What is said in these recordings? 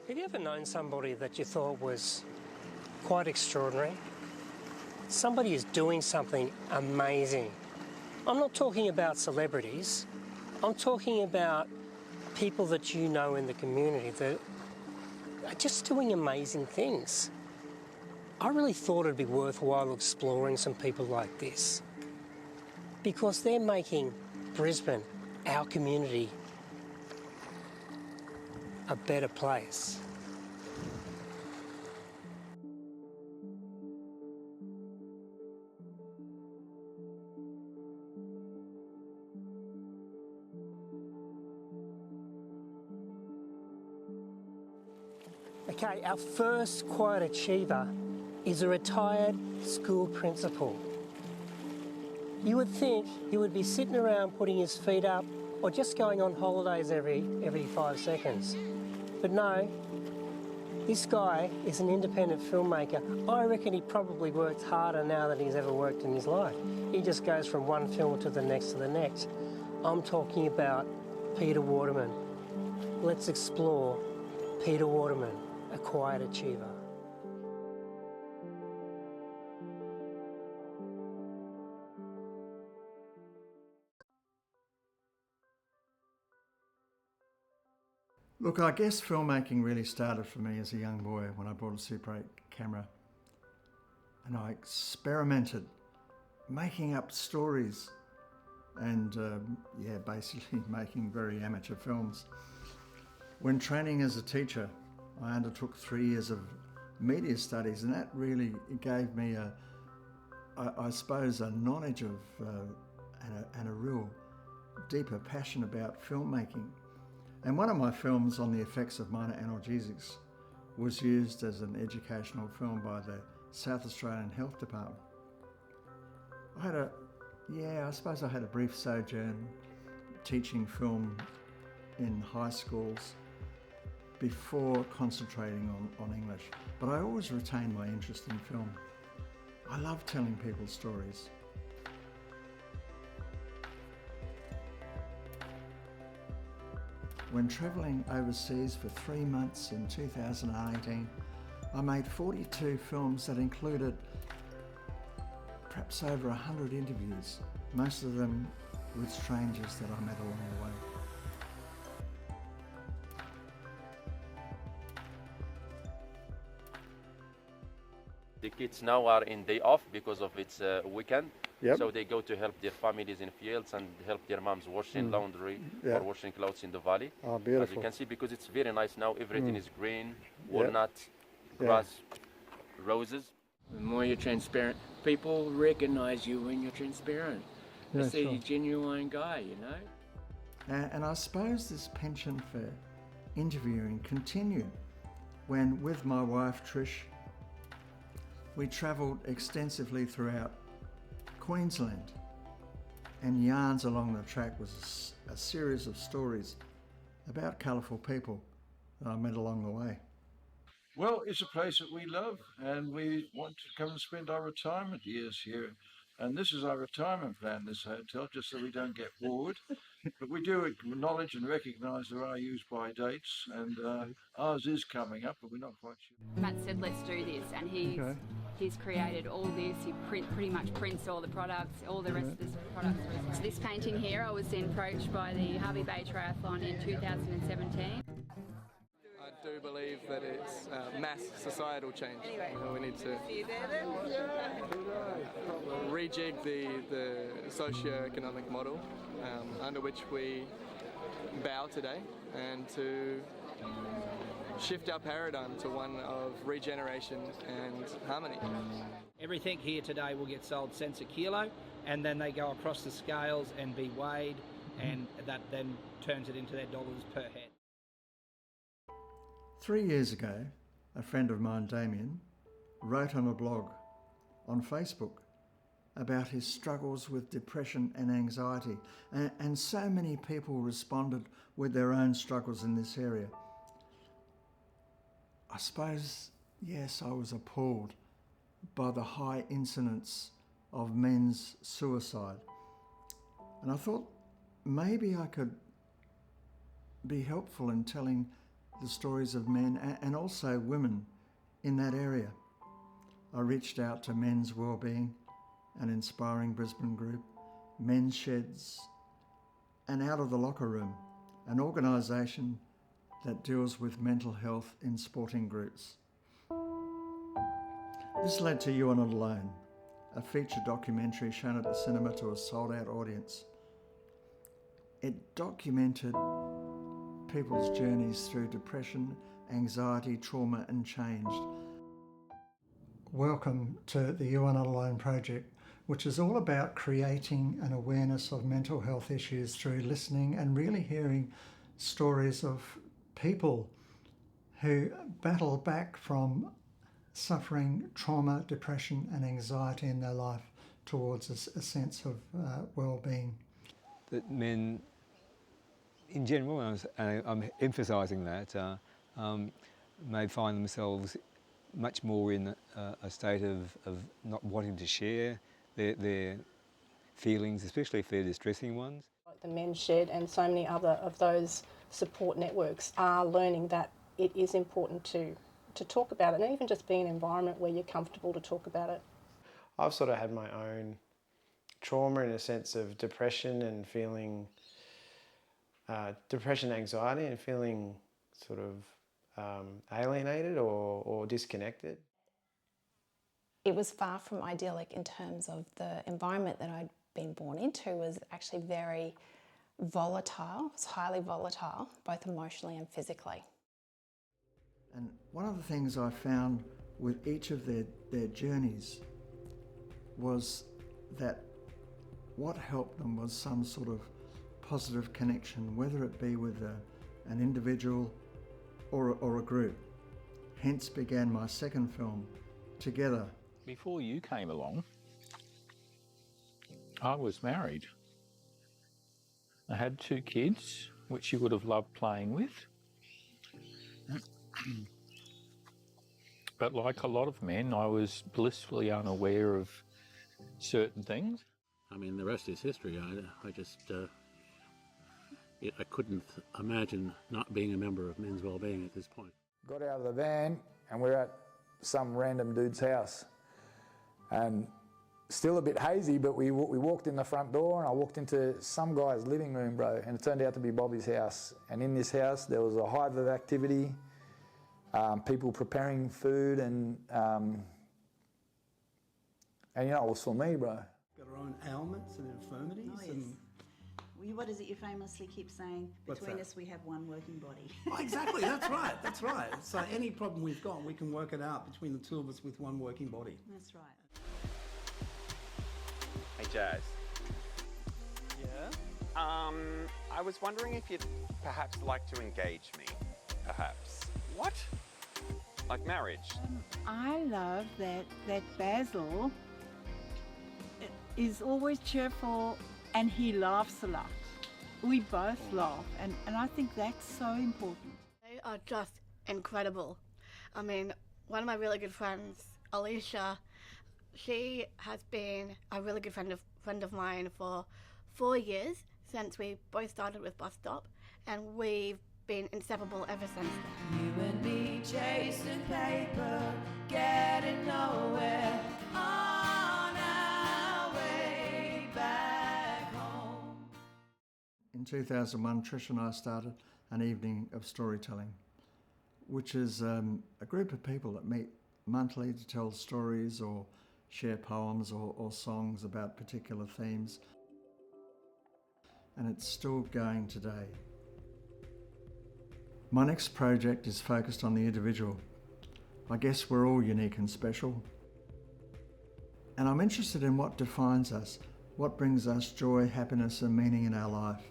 Have you ever known somebody that you thought was quite extraordinary? Somebody is doing something amazing. I'm not talking about celebrities. I'm talking about people that you know in the community that are just doing amazing things. I really thought it'd be worthwhile exploring some people like this because they're making Brisbane, our community, a better place. Okay, our first quiet achiever is a retired school principal. You would think he would be sitting around putting his feet up or just going on holidays every 5 seconds. But no, this guy is an independent filmmaker. I reckon he probably works harder now than he's ever worked in his life. He just goes from one film to the next to the next. I'm talking about Peter Waterman. Let's explore Peter Waterman, a quiet achiever. Look, I guess filmmaking really started for me as a young boy when I bought a Super 8 camera and I experimented making up stories and basically making very amateur films. When training as a teacher, I undertook 3 years of media studies, and that really gave me I suppose a knowledge of and a real deeper passion about filmmaking. And one of my films on the effects of minor analgesics was used as an educational film by the South Australian Health Department. I suppose I had a brief sojourn teaching film in high schools before concentrating on English. But I always retained my interest in film. I love telling people stories. When travelling overseas for 3 months in 2018, I made 42 films that included perhaps over 100 interviews, most of them with strangers that I met along the way. The kids now are in day off because of its weekend. Yep. So they go to help their families in fields and help their moms washing laundry or washing clothes in the valley. Oh, beautiful. As you can see, because it's very nice now, everything is green, walnut, grass, roses. The more you're transparent, people recognize you when you're transparent. They see a genuine guy, you know? And I suppose this penchant for interviewing continued when, with my wife Trish, we travelled extensively throughout Queensland, and yarns along the track was a series of stories about colourful people that I met along the way. Well, it's a place that we love, and we want to come and spend our retirement years here. And this is our retirement plan, this hotel, just so we don't get bored. But we do acknowledge and recognise there are use-by dates, and ours is coming up, but we're not quite sure. Matt said, let's do this, and he's created all this. He pretty much prints all the products, all the rest of the products. So this painting here, I was approached by the Harvey Bay Triathlon in 2017. I do believe that it's mass societal change. Anyway, we need to see you there then. rejig the socio-economic model under which we bow today, and to shift our paradigm to one of regeneration and harmony. Everything here today will get sold cents a kilo, and then they go across the scales and be weighed, and that then turns it into their dollars per head. 3 years ago, a friend of mine, Damien, wrote on a blog on Facebook about his struggles with depression and anxiety, and so many people responded with their own struggles in this area. I suppose, yes, I was appalled by the high incidence of men's suicide. And I thought maybe I could be helpful in telling the stories of men and also women in that area. I reached out to Men's Wellbeing, an inspiring Brisbane group, Men's Sheds, and Out of the Locker Room, an organisation that deals with mental health in sporting groups. This led to You Are Not Alone, a feature documentary shown at the cinema to a sold-out audience. It documented people's journeys through depression, anxiety, trauma and change. Welcome to the You Are Not Alone project, which is all about creating an awareness of mental health issues through listening and really hearing stories of people who battle back from suffering trauma, depression and anxiety in their life towards a sense of well-being. That men, in general, I'm emphasising that, may find themselves much more in a state of not wanting to share their feelings, especially if they're distressing ones. Like the Men's Shed and so many other of those support networks are learning that it is important to talk about it, and even just be an environment where you're comfortable to talk about it. I've sort of had my own trauma in a sense of depression and feeling depression, anxiety, and feeling sort of alienated or disconnected. It was far from idyllic in terms of the environment that I'd been born into was actually very volatile. It's highly volatile, both emotionally and physically. And one of the things I found with each of their journeys was that what helped them was some sort of positive connection, whether it be with an individual or a group. Hence began my second film, Together. Before you came along, I was married. I had 2 kids, which you would have loved playing with. But like a lot of men, I was blissfully unaware of certain things. I mean, the rest is history. I couldn't imagine not being a member of Men's Wellbeing at this point. Got out of the van and we're at some random dude's house. And still a bit hazy, but we walked in the front door and I walked into some guy's living room, bro, and it turned out to be Bobby's house. And in this house, there was a hive of activity, people preparing food and you know, it was for me, bro. Got our own ailments and infirmities. Oh, yes. What is it you famously keep saying? Between us we have one working body. Oh, exactly, that's right, that's right. So any problem we've got, we can work it out between the two of us with one working body. That's right. Hey Jazz. Yeah? I was wondering if you'd perhaps like to engage me, perhaps. What? Like marriage? I love that Basil is always cheerful and he laughs a lot. We both laugh and I think that's so important. They are just incredible. I mean, one of my really good friends, Alicia, she has been a really good friend of mine for 4 years since we both started with Bus Stop, and we've been inseparable ever since then. You and me chasing paper, getting nowhere, on our way back home. In 2001, Trish and I started an evening of storytelling, which is a group of people that meet monthly to tell stories or share poems or songs about particular themes. And it's still going today. My next project is focused on the individual. I guess we're all unique and special. And I'm interested in what defines us, what brings us joy, happiness and meaning in our life.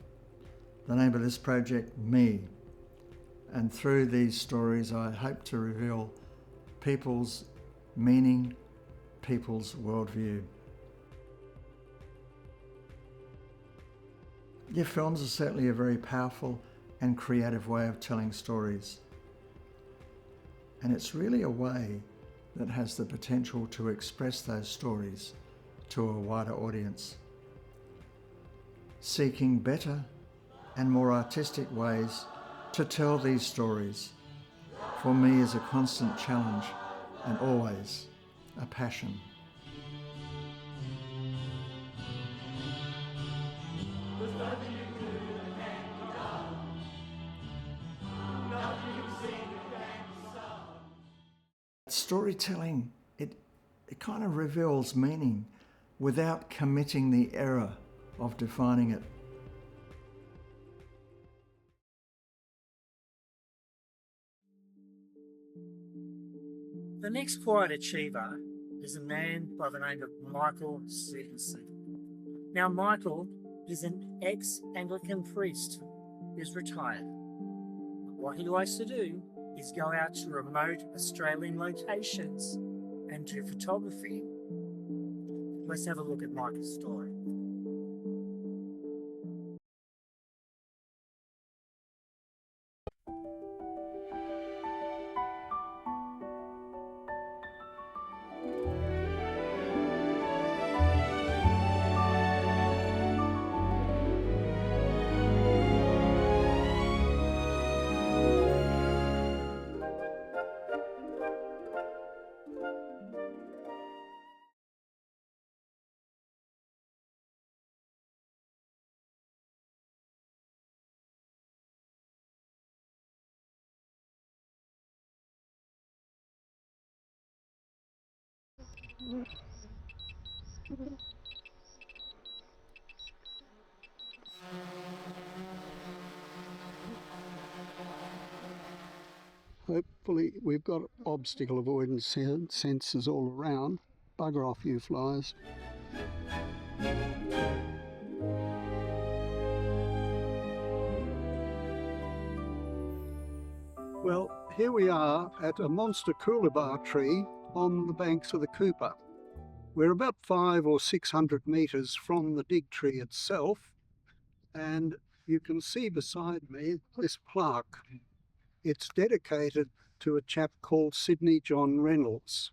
The name of this project, Me. And through these stories, I hope to reveal people's meaning, people's worldview. Yeah, films are certainly a very powerful and creative way of telling stories. And it's really a way that has the potential to express those stories to a wider audience. Seeking better and more artistic ways To tell these stories, for me, is a constant challenge and always a passion. Storytelling, it kind of reveals meaning without committing the error of defining it. The next quiet achiever is a man by the name of Michael Stevenson. Now, Michael is an ex-Anglican priest who's retired. What he likes to do is go out to remote Australian locations and do photography. Let's have a look at Michael's story. Hopefully we've got obstacle avoidance sensors all around. Bugger off, you flies. Well, here we are at a monster coolabah tree on the banks of the Cooper. We're about 500 or 600 metres from the dig tree itself, and you can see beside me this plaque. It's dedicated to a chap called Sydney John Reynolds,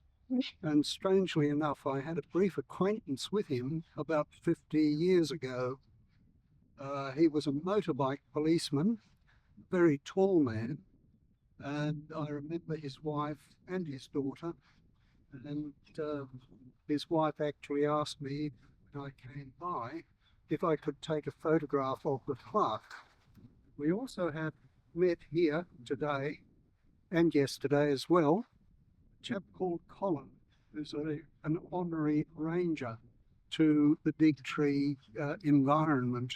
and strangely enough I had a brief acquaintance with him about 50 years ago. He was a motorbike policeman, a very tall man, and I remember his wife and his daughter, and his wife actually asked me when I came by if I could take a photograph of the plaque. We also have met here today and yesterday as well a chap called Colin, who's an honorary ranger to the dig tree environment,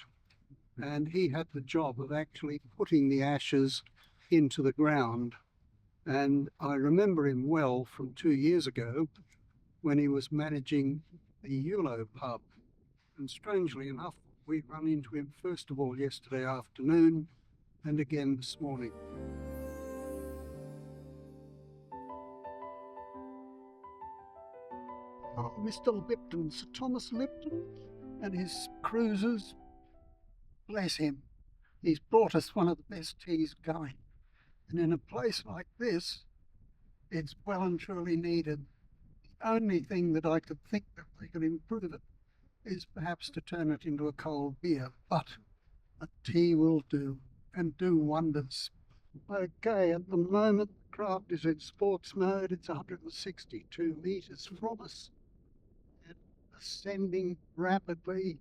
and he had the job of actually putting the ashes into the ground. And I remember him well from 2 years ago when he was managing the Eulo pub. And strangely enough, we run into him first of all yesterday afternoon and again this morning. Oh, Mr. Lipton, Sir Thomas Lipton and his cruisers, bless him. He's brought us one of the best teas going. And in a place like this, it's well and truly needed. The only thing that I could think that they could improve it is perhaps to turn it into a cold beer, but a tea will do, and do wonders. Okay, at the moment the craft is in sports mode. It's 162 metres from us and ascending rapidly.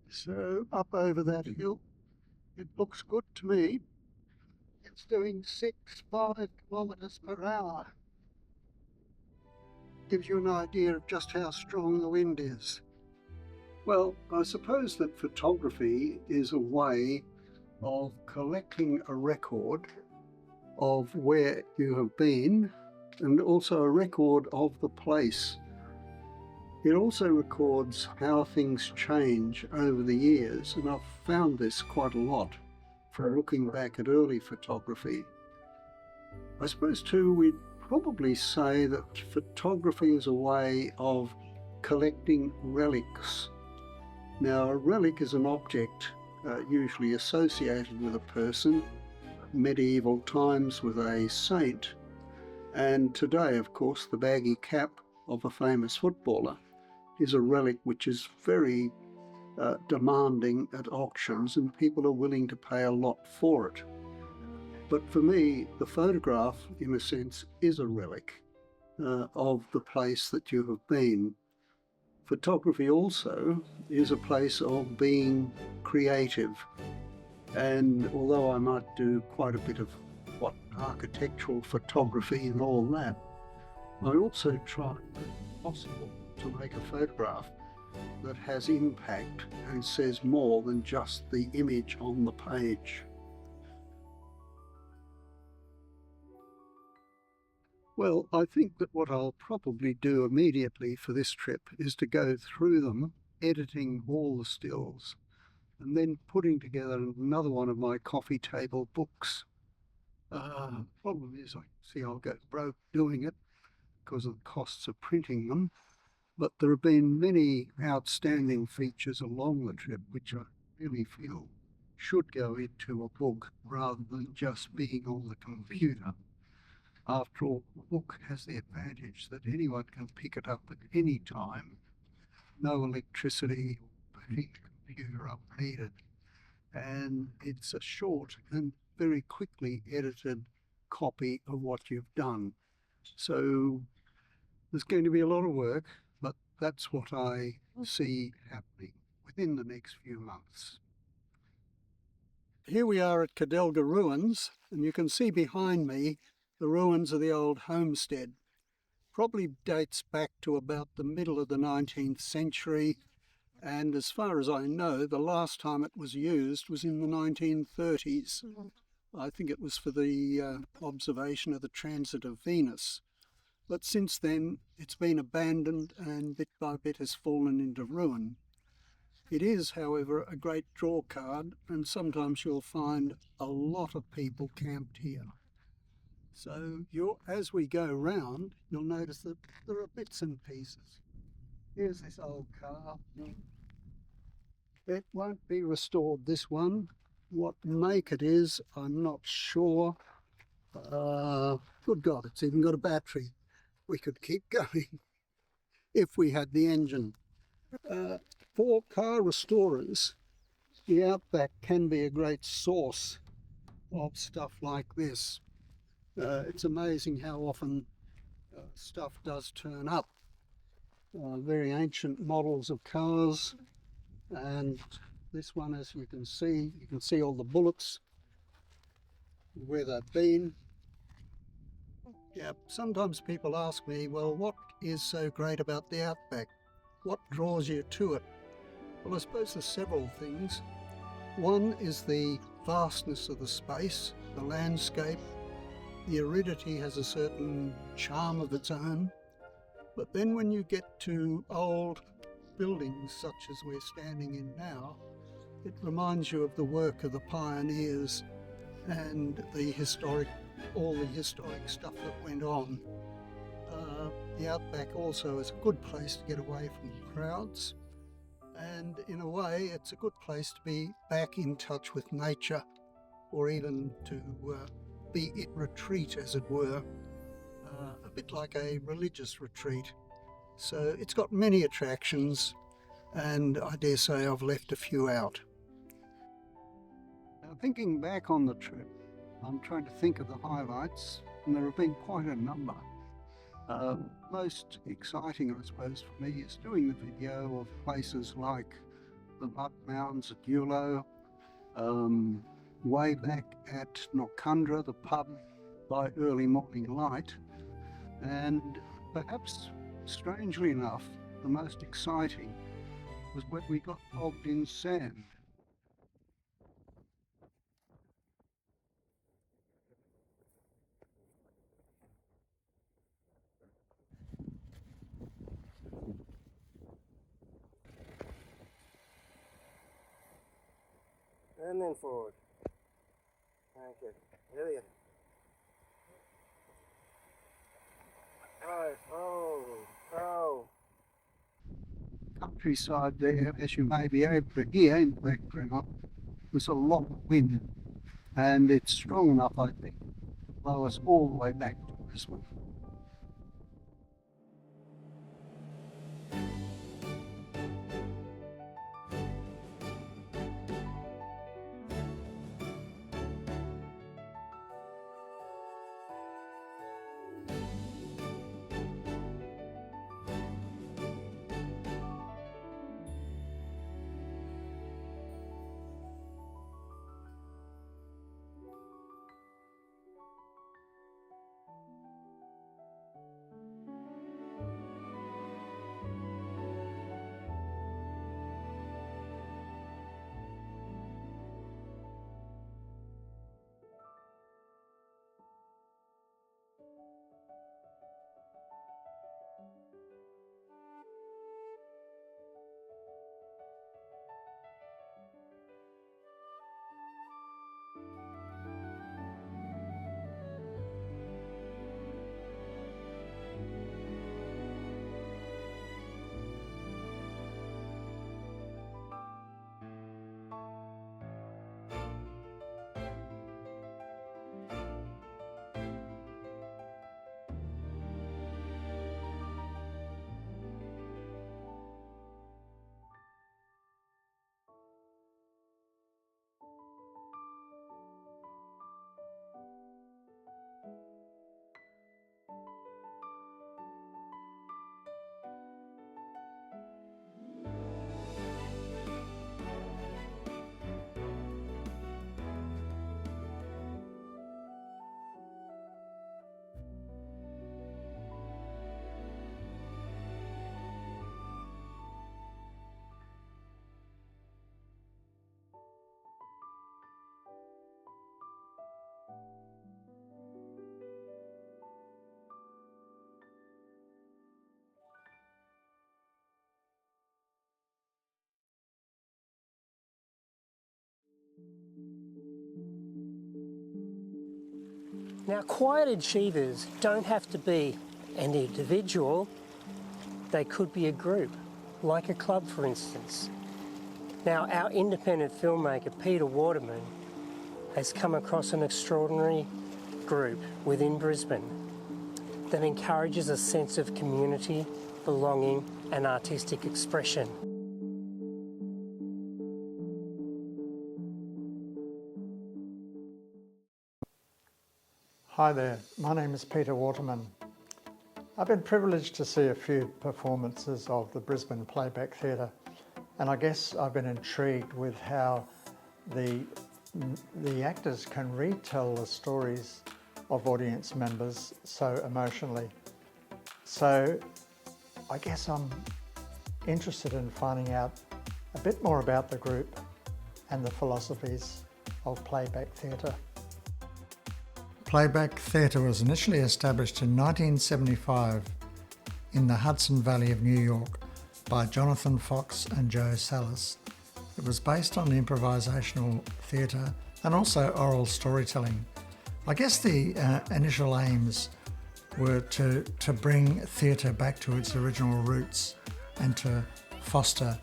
So up over that hill, it looks good to me. It's doing 5 kilometres per hour. Gives you an idea of just how strong the wind is. Well, I suppose that photography is a way of collecting a record of where you have been and also a record of the place. It also records how things change over the years, and I've found this quite a lot from looking back at early photography. I suppose too we'd probably say that photography is a way of collecting relics. Now, a relic is an object usually associated with a person, medieval times with a saint, and today, of course, the baggy cap of a famous footballer is a relic which is very demanding at auctions, and people are willing to pay a lot for it. But for me, the photograph, in a sense, is a relic of the place that you have been. Photography also is a place of being creative. And although I might do quite a bit of architectural photography and all that, I also try, if possible, to make a photograph that has impact and says more than just the image on the page. Well, I think that what I'll probably do immediately for this trip is to go through them, editing all the stills, and then putting together another one of my coffee table books. Problem is, I see I'll go broke doing it because of the costs of printing them, but there have been many outstanding features along the trip which I really feel should go into a book rather than just being on the computer. After all, the book has the advantage that anyone can pick it up at any time. No electricity or battery computer up needed. And it's a short and very quickly edited copy of what you've done. So there's going to be a lot of work, but that's what I see happening within the next few months. Here we are at Cadelga Ruins, and you can see behind me the ruins of the old homestead. Probably dates back to about the middle of the 19th century, and as far as I know, the last time it was used was in the 1930s. I think it was for the observation of the transit of Venus. But since then, it's been abandoned and bit by bit has fallen into ruin. It is, however, a great draw card, and sometimes you'll find a lot of people camped here. So as we go round, you'll notice that there are bits and pieces. Here's this old car. It won't be restored, this one. What make it is, I'm not sure. Good God, it's even got a battery. We could keep going if we had the engine. For car restorers, the Outback can be a great source of stuff like this. It's amazing how often stuff does turn up. Very ancient models of cars, and this one, as you can see all the bullets, where they've been. Yeah, sometimes people ask me, well, what is so great about the Outback? What draws you to it? Well, I suppose there's several things. One is the vastness of the space, the landscape. The aridity has a certain charm of its own. But then when you get to old buildings such as we're standing in now, it reminds you of the work of the pioneers and all the historic stuff that went on. The Outback also is a good place to get away from crowds, and in a way it's a good place to be back in touch with nature, or even to be in retreat, as it were, a bit like a religious retreat. So it's got many attractions, and I dare say I've left a few out. Now, thinking back on the trip, I'm trying to think of the highlights, and there have been quite a number. Most exciting, I suppose, for me is doing the video of places like the mud mounds at Yulo, way back at Norcundra, the pub by early morning light, and perhaps, strangely enough, the most exciting was when we got bogged in sand. And then forward. Okay, there we go. Oh. Countryside there, as you may be able to hear in the background, there's a lot of wind, and it's strong enough, I think, to blow us all the way back to Brisbane. Now, quiet achievers don't have to be an individual. They could be a group, like a club, for instance. Now, our independent filmmaker, Peter Waterman, has come across an extraordinary group within Brisbane that encourages a sense of community, belonging, and artistic expression. Hi there, my name is Peter Waterman. I've been privileged to see a few performances of the Brisbane Playback Theatre, and I guess I've been intrigued with how the actors can retell the stories of audience members so emotionally. So I guess I'm interested in finding out a bit more about the group and the philosophies of playback theatre. Playback theatre was initially established in 1975 in the Hudson Valley of New York by Jonathan Fox and Joe Salas. It was based on improvisational theatre and also oral storytelling. I guess the initial aims were to bring theatre back to its original roots and to foster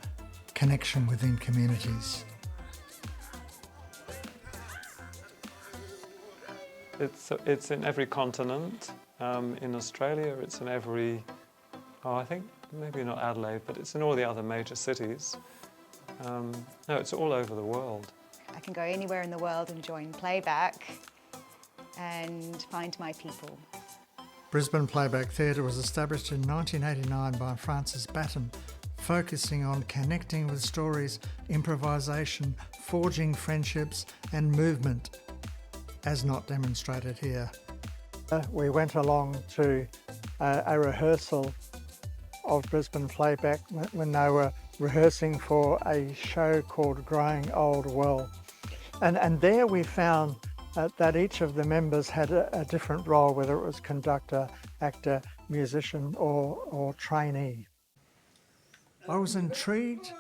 connection within communities. It's in every continent. In Australia, it's in every, I think maybe not Adelaide, but it's in all the other major cities. No, it's all over the world. I can go anywhere in the world and join playback and find my people. Brisbane Playback Theatre was established in 1989 by Francis Batten, focusing on connecting with stories, improvisation, forging friendships and movement, as not demonstrated here. We went along to a rehearsal of Brisbane Playback when they were rehearsing for a show called Growing Old Well. And there we found that each of the members had a different role, whether it was conductor, actor, musician or trainee. I was intrigued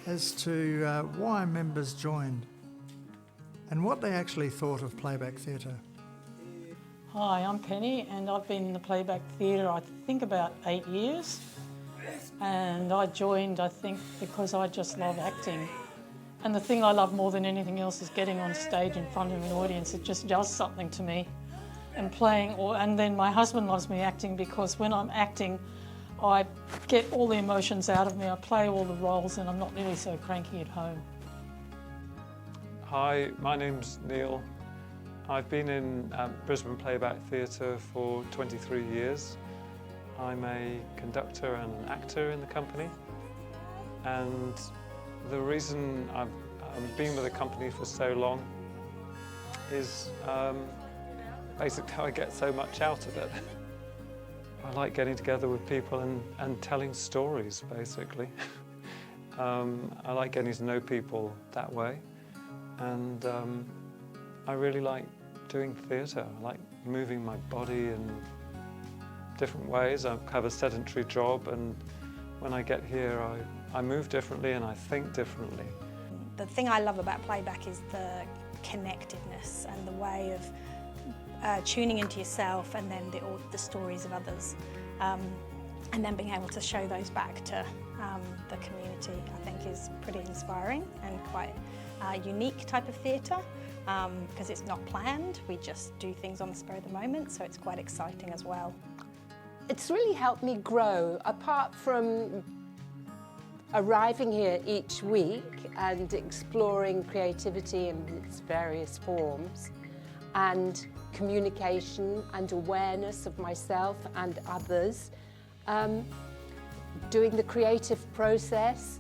as to why members joined and what they actually thought of playback theatre. Hi, I'm Penny and I've been in the playback theatre I think about 8 years, and I joined I think because I just love acting, and the thing I love more than anything else is getting on stage in front of an audience. It just does something to me, and playing, and then my husband loves me acting because when I'm acting I get all the emotions out of me, I play all the roles and I'm not really so cranky at home. Hi, my name's Neil. I've been in Brisbane Playback Theatre for 23 years. I'm a conductor and an actor in the company, and the reason I've been with the company for so long is basically how I get so much out of it. I like getting together with people and telling stories, basically. I like getting to know people that way. And I really like doing theatre. I like moving my body in different ways. I have a sedentary job, and when I get here I move differently and I think differently. The thing I love about playback is the connectiveness and the way of tuning into yourself and then the stories of others, and then being able to show those back to the community, I think is pretty inspiring and quite unique type of theatre, because it's not planned, we just do things on the spur of the moment, so it's quite exciting as well. It's really helped me grow, apart from arriving here each week and exploring creativity in its various forms, and communication and awareness of myself and others, doing the creative process.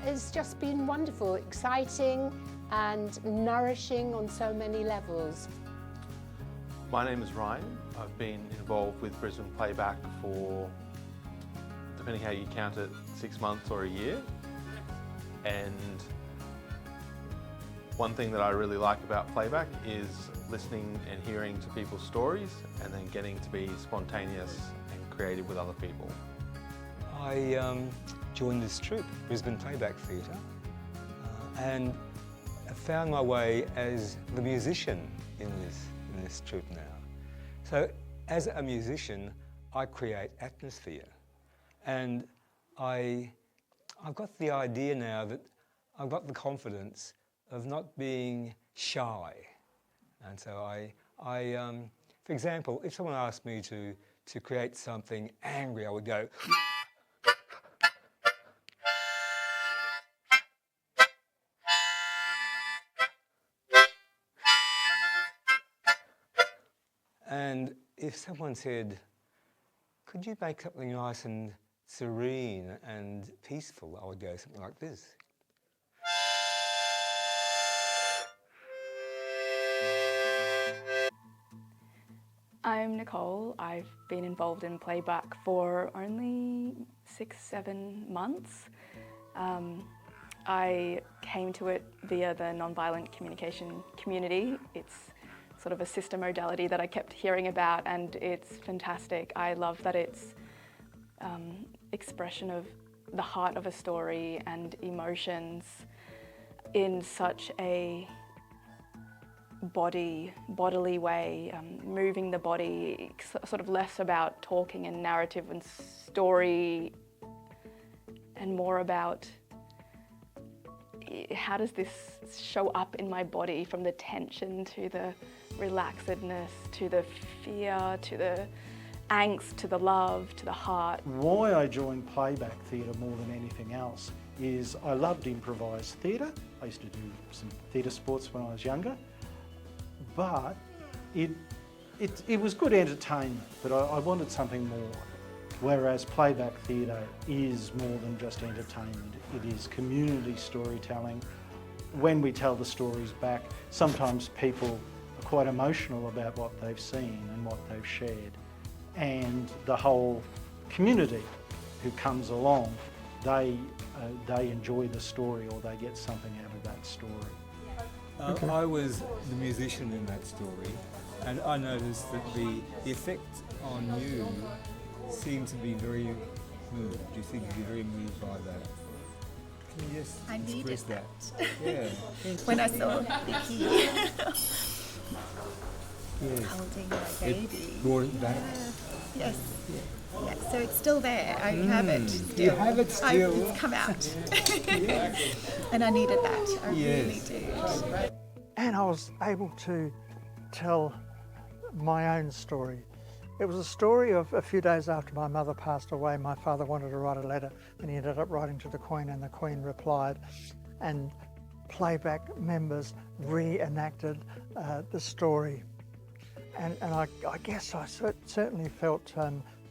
It's just been wonderful, exciting and nourishing on so many levels. My name is Ryan. I've been involved with Brisbane Playback for, depending how you count it, 6 months or a year. And one thing that I really like about playback is listening and hearing to people's stories and then getting to be spontaneous and creative with other people. I joined this troupe, Brisbane Playback Theatre, and I found my way as the musician in this troupe now. So as a musician, I create atmosphere, and I've got the idea now that I've got the confidence of not being shy. And so for example, if someone asked me to create something angry, I would go, and if someone said, could you make something nice and serene and peaceful, I would go something like this. I'm Nicole. I've been involved in playback for only 6-7 months. I came to it via the nonviolent communication community. It's sort of a sister modality that I kept hearing about, and it's fantastic. I love that it's expression of the heart of a story and emotions in such a bodily way, moving the body, sort of less about talking and narrative and story and more about how does this show up in my body, from the tension to the relaxedness to the fear to the angst to the love to the heart. Why I joined playback theatre more than anything else is I loved improvised theatre. I used to do some theatre sports when I was younger, but it was good entertainment, but I wanted something more. Whereas playback theatre is more than just entertainment. It is community storytelling. When we tell the stories back, sometimes people are quite emotional about what they've seen and what they've shared. And the whole community who comes along, they enjoy the story, or they get something out of that story. I was the musician in that story, and I noticed that the effect on you seemed to be very moved. You seem to be very moved by that. Can you just I needed express that. Yeah. When I saw Vicky holding my baby. It brought it back. Yes. Yeah, so it's still there. I have it still. You have it still. It's come out. And I needed that. I really did. And I was able to tell my own story. It was a story of a few days after my mother passed away. My father wanted to write a letter, and he ended up writing to the Queen, and the Queen replied, and playback members reenacted the story. And I guess I certainly felt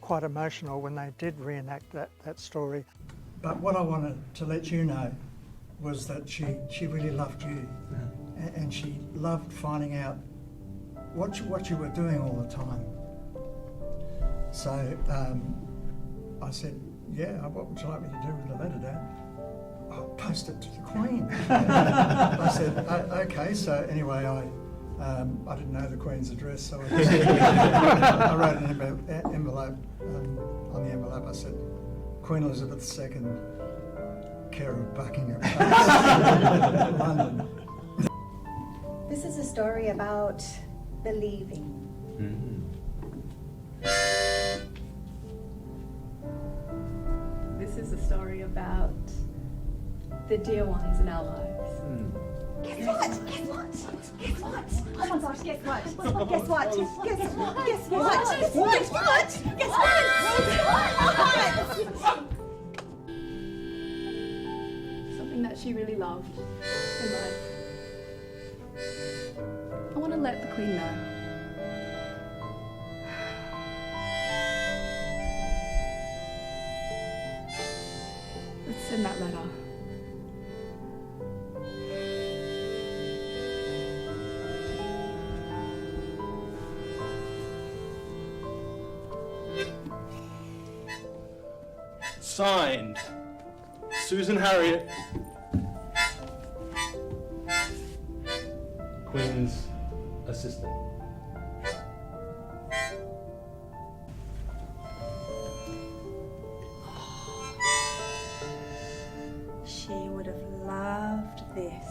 quite emotional when they did reenact that story. But what I wanted to let you know was that she really loved you, and she loved finding out what you were doing all the time. So I said, yeah, what would you like me to do with the letter, Dad? I'll post it to the Queen. I said, okay. So anyway, I didn't know the Queen's address, so I wrote an envelope. On the envelope I said, Queen Elizabeth II, care of Buckingham Palace, London. This is a story about believing. This is a story about the dear ones in our lives. Guess what? Guess what? Guess what? Oh my gosh, guess what? Guess what? Guess what? Guess what? Guess what? Guess what? Guess what? Something that she really loved in life. I want to let the Queen know. Let's send that letter. Signed, Susan Harriet, Queen's assistant. She would have loved this.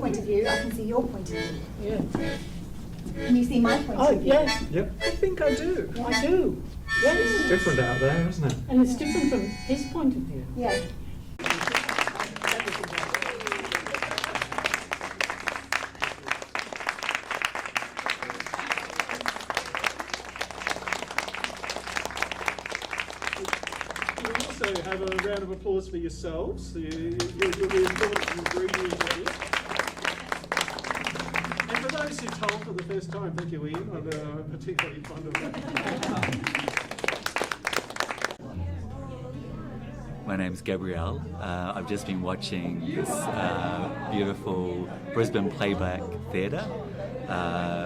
point of view, I can see your point of view. Yeah. Can you see my point of view? Yes. Yep. I think I do. I do. Yes. It's different out there, isn't it? And it's different from his point of view. Yeah. Also have a round of applause for yourselves. You're the important ingredient of it. And for those who told for the first time, thank you, Ian. I'm particularly fond of that. My name's Gabrielle. I've just been watching this beautiful Brisbane Playback Theatre,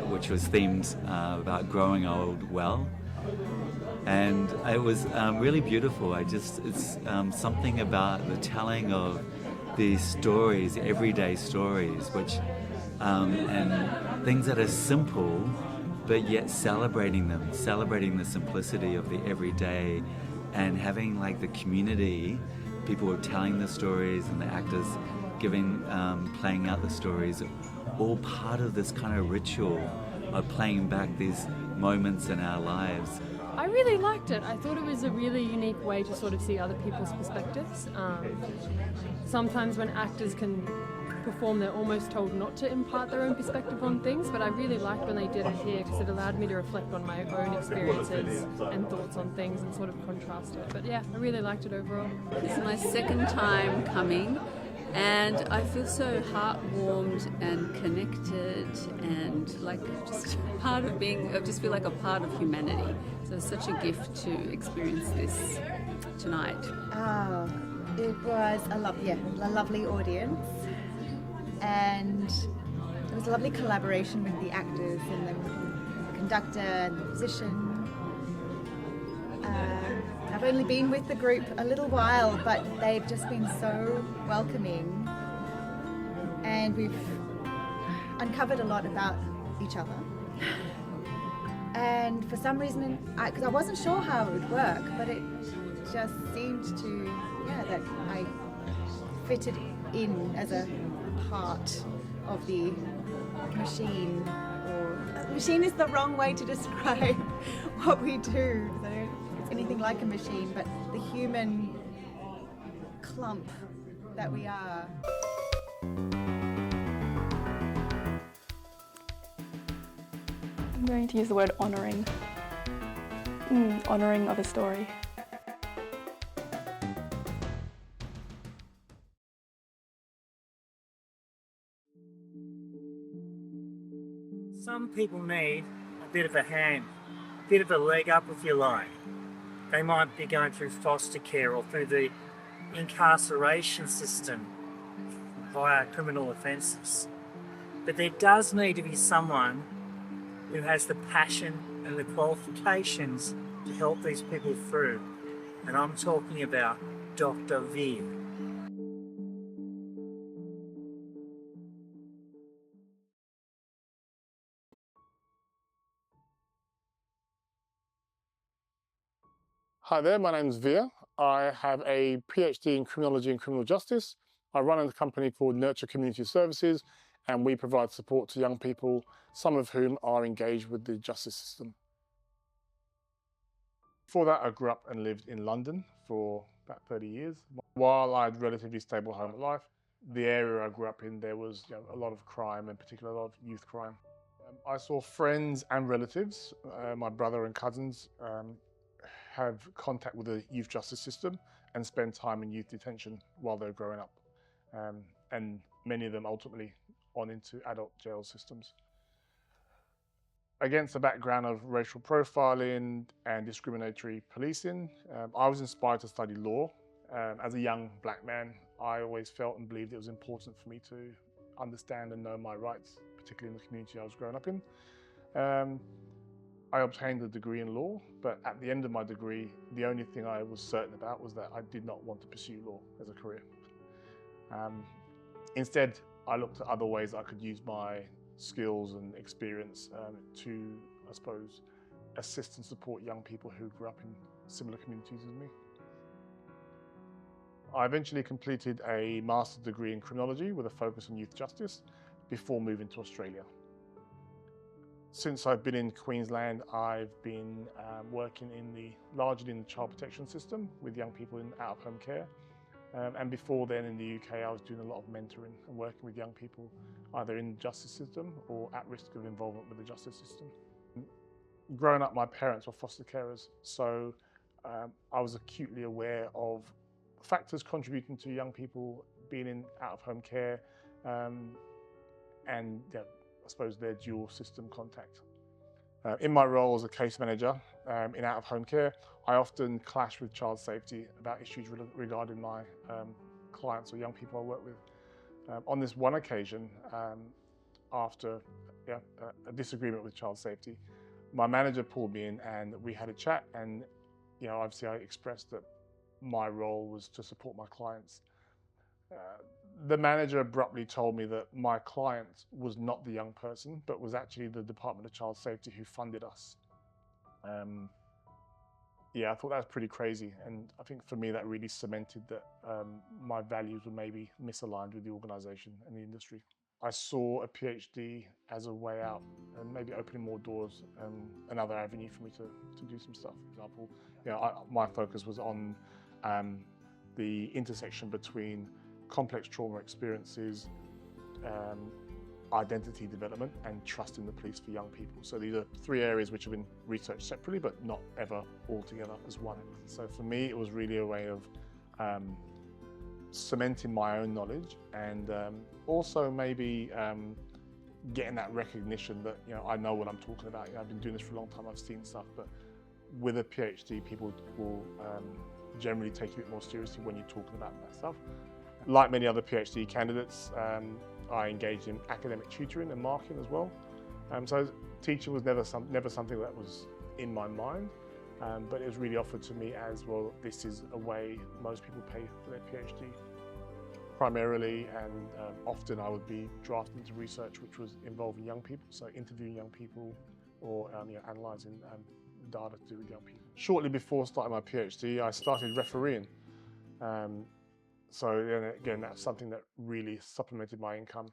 which was themed about growing old well. And it was really beautiful. It's something about the telling of these stories, everyday stories, which and things that are simple, but yet celebrating the simplicity of the everyday, and having like the community, people were telling the stories and the actors playing out the stories, all part of this kind of ritual of playing back these moments in our lives. I really liked it. I thought it was a really unique way to sort of see other people's perspectives. Sometimes when actors can perform, they're almost told not to impart their own perspective on things, but I really liked when they did it here because it allowed me to reflect on my own experiences and thoughts on things and sort of contrast it. But yeah, I really liked it overall. This is my second time coming, and I feel so heart-warmed and connected and like just part of being, I just feel like a part of humanity. So it's such a gift to experience this tonight. Oh, it was a lovely audience, and it was a lovely collaboration with the actors and the conductor and the musician. I've only been with the group a little while, but they've just been so welcoming, and we've uncovered a lot about each other. And for some reason, because I wasn't sure how it would work, but it just seemed to, that I fitted in as a part of the machine. Or machine is the wrong way to describe what we do. I don't think it's anything like a machine, but the human clump that we are. I'm going to use the word honouring. Honouring of a story. Some people need a bit of a hand, a bit of a leg up if you like. They might be going through foster care or through the incarceration system via criminal offences. But there does need to be someone who has the passion and the qualifications to help these people through. And I'm talking about Dr. Veer. Hi there, my name's Veer. I have a PhD in criminology and criminal justice. I run a company called Nurture Community Services, and we provide support to young people, some of whom are engaged with the justice system. Before that, I grew up and lived in London for about 30 years. While I had a relatively stable home life, the area I grew up in, there was a lot of crime, in particular a lot of youth crime. I saw friends and relatives, my brother and cousins, have contact with the youth justice system and spend time in youth detention while they're growing up. And many of them ultimately on into adult jail systems. Against the background of racial profiling and discriminatory policing, I was inspired to study law. As a young black man, I always felt and believed it was important for me to understand and know my rights, particularly in the community I was growing up in. I obtained a degree in law, but at the end of my degree, the only thing I was certain about was that I did not want to pursue law as a career. Instead, I looked at other ways I could use my skills and experience to, I suppose, assist and support young people who grew up in similar communities as me. I eventually completed a master's degree in criminology with a focus on youth justice, before moving to Australia. Since I've been in Queensland, I've been working largely in the child protection system with young people in out-of-home care. And before then in the UK, I was doing a lot of mentoring and working with young people either in the justice system or at risk of involvement with the justice system. Growing up, my parents were foster carers, so I was acutely aware of factors contributing to young people being in out-of-home care and I suppose their dual system contact. In my role as a case manager in out-of-home care, I often clash with child safety about issues regarding my clients or young people I work with. On this one occasion, after a disagreement with child safety, my manager pulled me in and we had a chat, and obviously I expressed that my role was to support my clients. The manager abruptly told me that my client was not the young person, but was actually the Department of Child Safety who funded us. I thought that was pretty crazy, and I think for me that really cemented that my values were maybe misaligned with the organisation and the industry. I saw a PhD as a way out and maybe opening more doors, another avenue for me to do some stuff. For example, my focus was on the intersection between complex trauma experiences, identity development and trust in the police for young people. So these are three areas which have been researched separately but not ever all together as one. So for me it was really a way of cementing my own knowledge and also maybe getting that recognition that I know what I'm talking about. I've been doing this for a long time, I've seen stuff, but with a PhD people will generally take you a bit more seriously when you're talking about that stuff. Like many other PhD candidates, I engaged in academic tutoring and marking as well. So teaching was never something that was in my mind, but it was really offered to me as well. This is a way most people pay for their PhD. Primarily and often I would be drafted into research which was involving young people, so interviewing young people or analysing data to do with young people. Shortly before starting my PhD, I started refereeing. So again, that's something that really supplemented my income.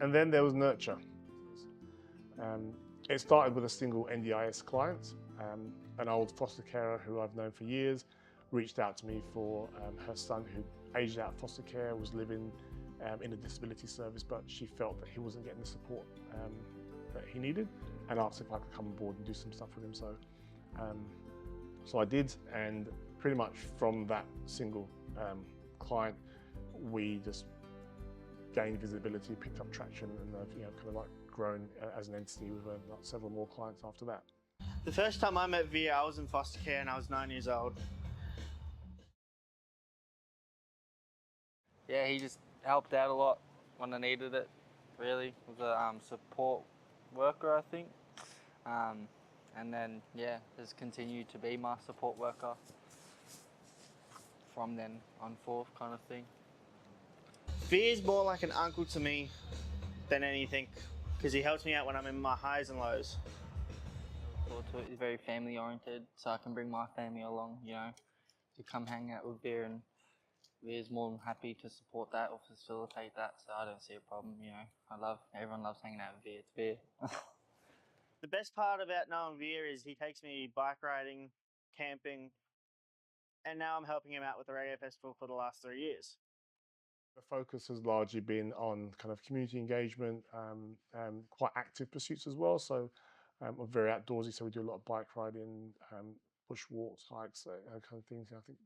And then there was nurture. It started with a single NDIS client. An old foster carer who I've known for years reached out to me for her son who aged out of foster care, was living in a disability service, but she felt that he wasn't getting the support that he needed, and asked if I could come on board and do some stuff with him. So I did, and pretty much from that single client, we just gained visibility, picked up traction, and kind of like grown as an entity with several more clients after that. The first time I met Via, I was in foster care and I was 9 years old. Yeah, he just helped out a lot when I needed it, really. Was a support worker, I think. And then, yeah, has continued to be my support worker from then on forth, kind of thing. Via's more like an uncle to me than anything, because he helps me out when I'm in my highs and lows. He's very family oriented, so I can bring my family along, to come hang out with Via, and Via's more than happy to support that or facilitate that, so I don't see a problem, everyone loves hanging out with Via, it's Via. The best part about knowing Via is he takes me bike riding, camping, and now I'm helping him out with the radio festival for the last 3 years. The focus has largely been on kind of community engagement, quite active pursuits as well. So we're very outdoorsy, so we do a lot of bike riding, bush walks, hikes, kind of things. I think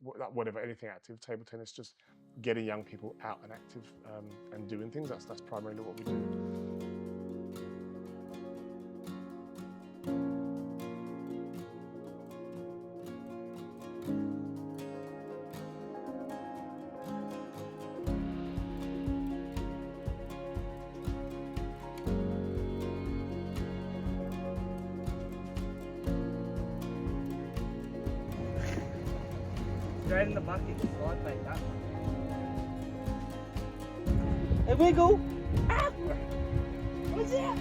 whatever, anything active, table tennis, just getting young people out and active and doing things. That's primarily what we do. Straight in the bucket, slide like that. Hey, wiggle! Ah! What's that?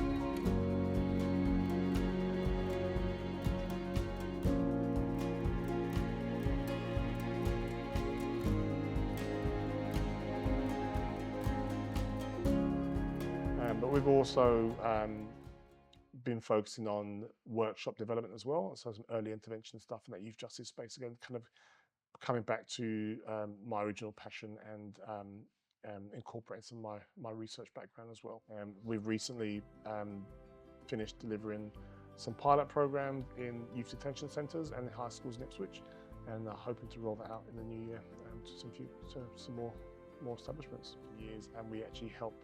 But we've also been focusing on workshop development as well, so some early intervention stuff in that youth justice space, again, kind of coming back to my original passion and incorporating some of my research background as well. We've recently finished delivering some pilot programs in youth detention centres and high schools in Ipswich, and hoping to roll that out in the new year to some more establishments for years. And we actually help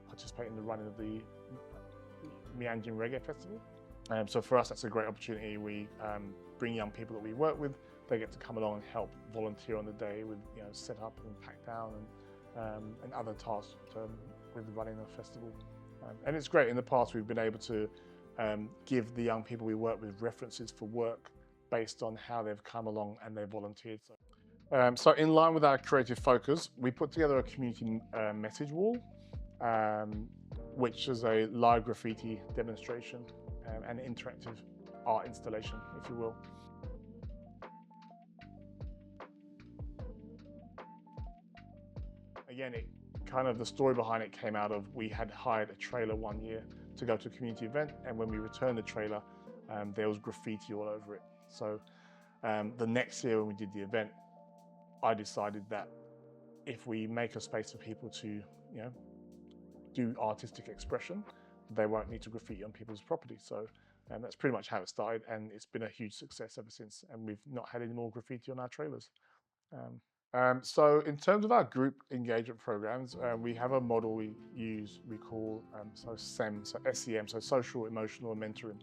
participate in the running of the Meandering Reggae Festival. So for us, that's a great opportunity. We bring young people that we work with. They get to come along and help volunteer on the day with set up and pack down and other tasks with running the festival. And it's great. In the past, we've been able to give the young people we work with references for work based on how they've come along and they've volunteered. So in line with our creative focus, we put together a community message wall, which is a live graffiti demonstration and interactive art installation, if you will. Again, the story behind it came out of, we had hired a trailer one year to go to a community event, and when we returned the trailer, there was graffiti all over it. So the next year when we did the event, I decided that if we make a space for people to, do artistic expression, they won't need to graffiti on people's property. So that's pretty much how it started, and it's been a huge success ever since. And we've not had any more graffiti on our trailers. So in terms of our group engagement programs, we have a model we use, we call SEM, so SEM, so social, emotional, and mentoring.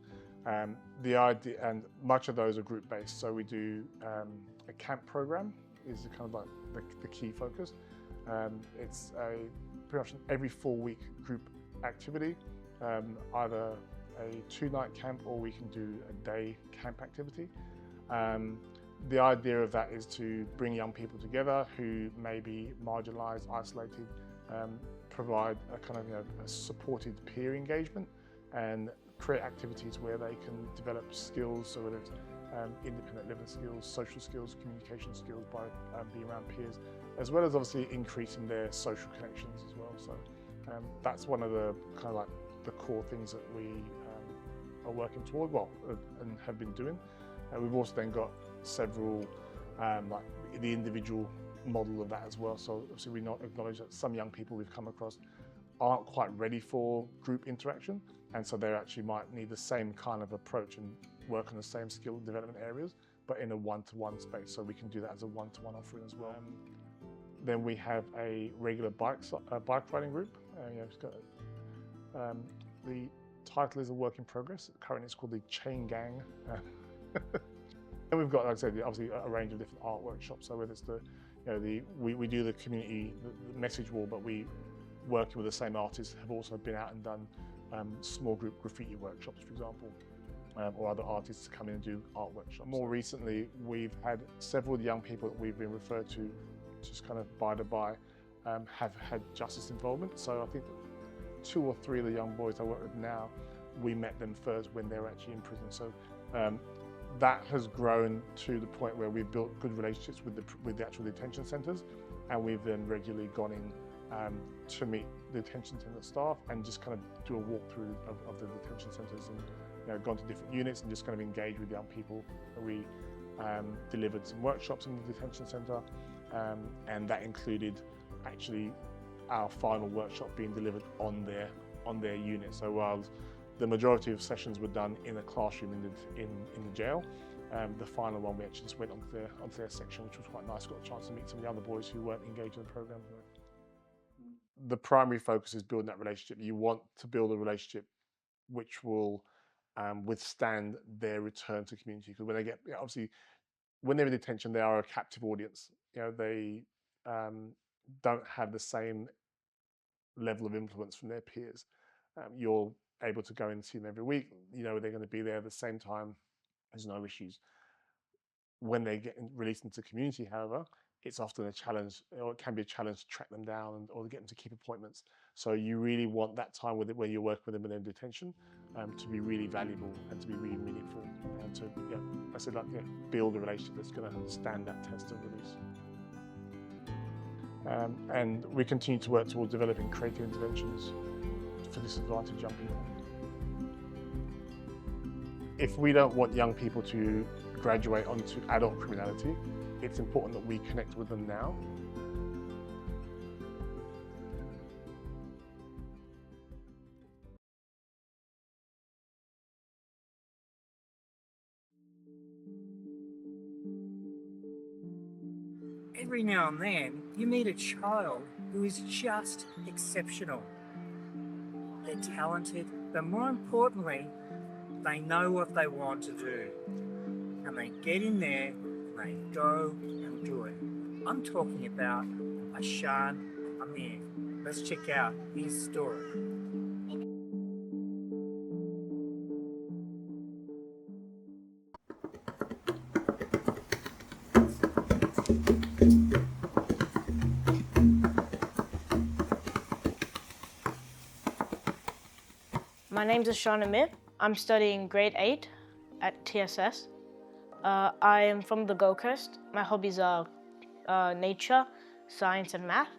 The idea, and much of those are group-based. So we do a camp program is kind of like the key focus. It's pretty much an every 4-week group activity, either a 2-night camp or we can do a day camp activity. The idea of that is to bring young people together who may be marginalised, isolated, provide a kind of a supported peer engagement and create activities where they can develop skills, so whether it's independent living skills, social skills, communication skills by being around peers, as well as obviously increasing their social connections as well. So that's one of the kind of like the core things that we are working toward, and have been doing. We've also then got several, like the individual model of that as well. So obviously we not acknowledge that some young people we've come across aren't quite ready for group interaction, and so they actually might need the same kind of approach and work on the same skill development areas, but in a one-to-one space. So we can do that as a one-to-one offering as well. Then we have a regular bike riding group. It's got, the title is a work in progress. Currently it's called the Chain Gang. And we've got, like I said, obviously a range of different art workshops. So whether it's we do the community the message wall, but we, working with the same artists, have also been out and done small group graffiti workshops, for example, or other artists to come in and do art workshops. More recently, we've had several young people that we've been referred to, just kind of by the by, have had justice involvement. So I think 2 or 3 of the young boys I work with now, we met them first when they were actually in prison. So that has grown to the point where we've built good relationships with the actual detention centres, and we've then regularly gone in to meet the detention centre staff and just kind of do a walkthrough of the detention centres, and gone to different units and just kind of engage with young people. We delivered some workshops in the detention centre, and that included actually our final workshop being delivered on their unit. So while the majority of sessions were done in a classroom in the jail, the final one we actually just went onto their section, which was quite nice. Got a chance to meet some of the other boys who weren't engaged in the programme. The primary focus is building that relationship. You want to build a relationship which will withstand their return to community, because when they get, obviously, when they're in detention, they are a captive audience. They don't have the same level of influence from their peers. You're able to go in and see them every week. They're going to be there at the same time. There's no issues. When they get released into community, however, it's often a challenge, or it can be a challenge to track them down or get them to keep appointments. So you really want that time with it when you work with them when they're in detention to be really valuable and to be really meaningful, and to, build a relationship that's going to stand that test of release. And we continue to work towards developing creative interventions for disadvantaged young people. If we don't want young people to graduate onto adult criminality, it's important that we connect with them now. Every now and then, you meet a child who is just exceptional. They're talented, but more importantly, they know what they want to do. And they get in there, and they go and do it. I'm talking about Ashan Amir. Let's check out his story. My name's Ashan Amir. I'm studying grade 8 at TSS. I am from the Gold Coast. My hobbies are nature, science and math.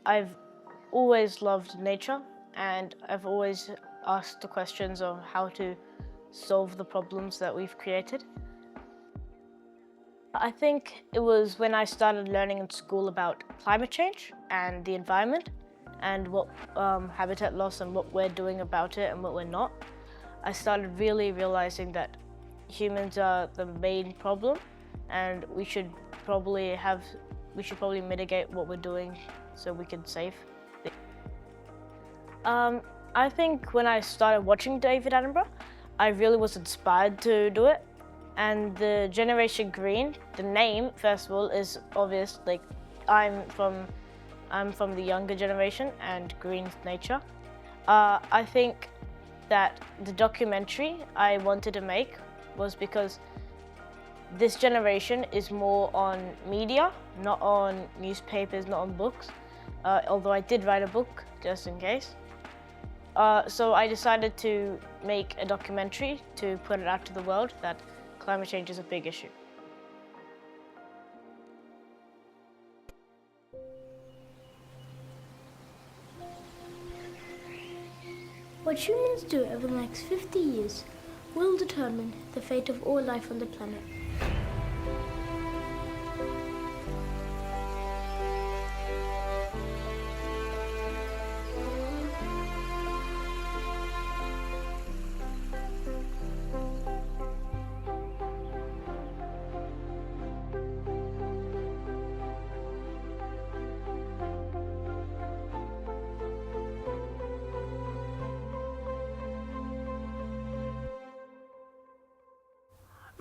I've always loved nature and I've always asked the questions of how to solve the problems that we've created. I think it was when I started learning in school about climate change and the environment and what habitat loss and what we're doing about it and what we're not. I started really realizing that humans are the main problem and we should probably mitigate what we're doing so we can save it. I think when I started watching David Attenborough, I really was inspired to do it. And the Generation Green, the name, first of all, is obvious. Like, I'm from the younger generation and green's nature. I think that the documentary I wanted to make was because this generation is more on media, not on newspapers, not on books, although I did write a book just in case. So I decided to make a documentary to put it out to the world that climate change is a big issue. What humans do over the next 50 years will determine the fate of all life on the planet.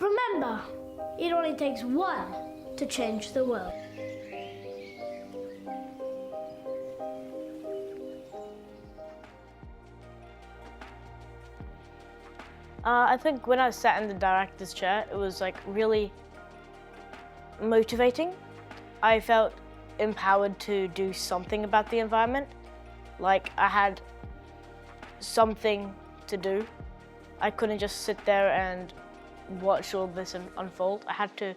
Remember, it only takes one to change the world. I think when I sat in the director's chair, it was like really motivating. I felt empowered to do something about the environment. Like I had something to do. I couldn't just sit there and watch all this unfold. I had to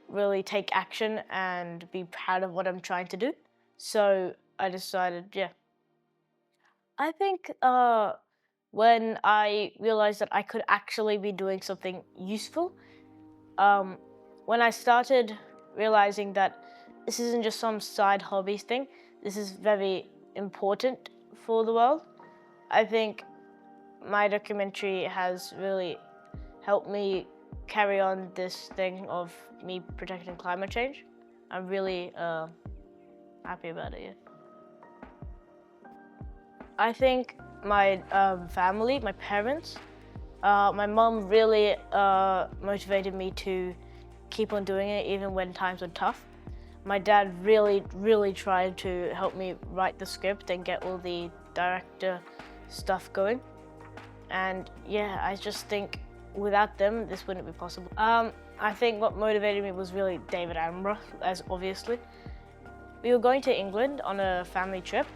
really take action and be proud of what I'm trying to do. So I decided, yeah. I think when I realized that I could actually be doing something useful, when I started realizing that this isn't just some side hobby thing, this is very important for the world, I think my documentary has really helped me carry on this thing of me protecting climate change. I'm really happy about it, yeah. I think my family, my parents, my mom really motivated me to keep on doing it even when times were tough. My dad really tried to help me write the script and get all the director stuff going. And yeah, I just think without them, this wouldn't be possible. I think what motivated me was really David Attenborough, as obviously. We were going to England on a family trip.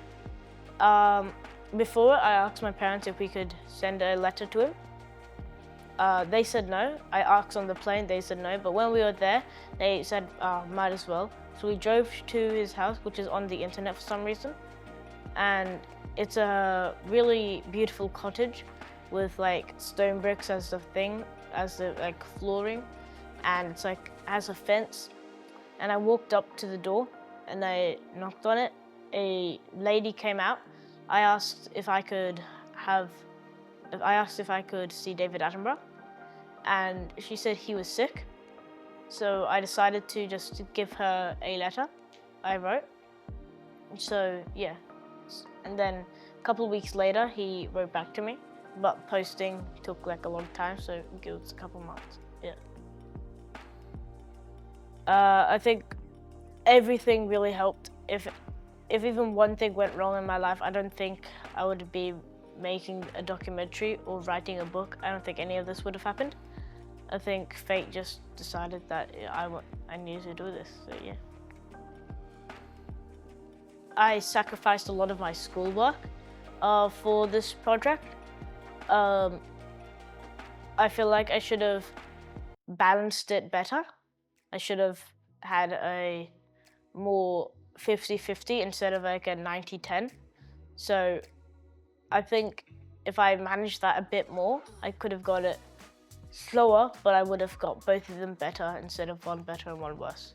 Before, I asked my parents if we could send a letter to him. They said no. I asked on the plane, they said no. But when we were there, they said, might as well. So we drove to his house, which is on the internet for some reason. and it's a really beautiful cottage with like stone bricks as the thing, as the like flooring, and it's like has a fence. And I walked up to the door and I knocked on it. A lady came out. I asked if I could see David Attenborough, and she said he was sick. So I decided to just give her a letter I wrote. So yeah, and then a couple of weeks later he wrote back to me, but posting took like a long time, so it was a couple months. Yeah. I think everything really helped. If even one thing went wrong in my life, I don't think I would be making a documentary or writing a book. I don't think any of this would have happened. I think fate just decided that I needed to do this, so yeah. I sacrificed a lot of my schoolwork for this project. I feel like I should have balanced it better. I should have had a more 50-50 instead of like a 90-10. So I think if I managed that a bit more, I could have got it slower, but I would have got both of them better instead of one better and one worse.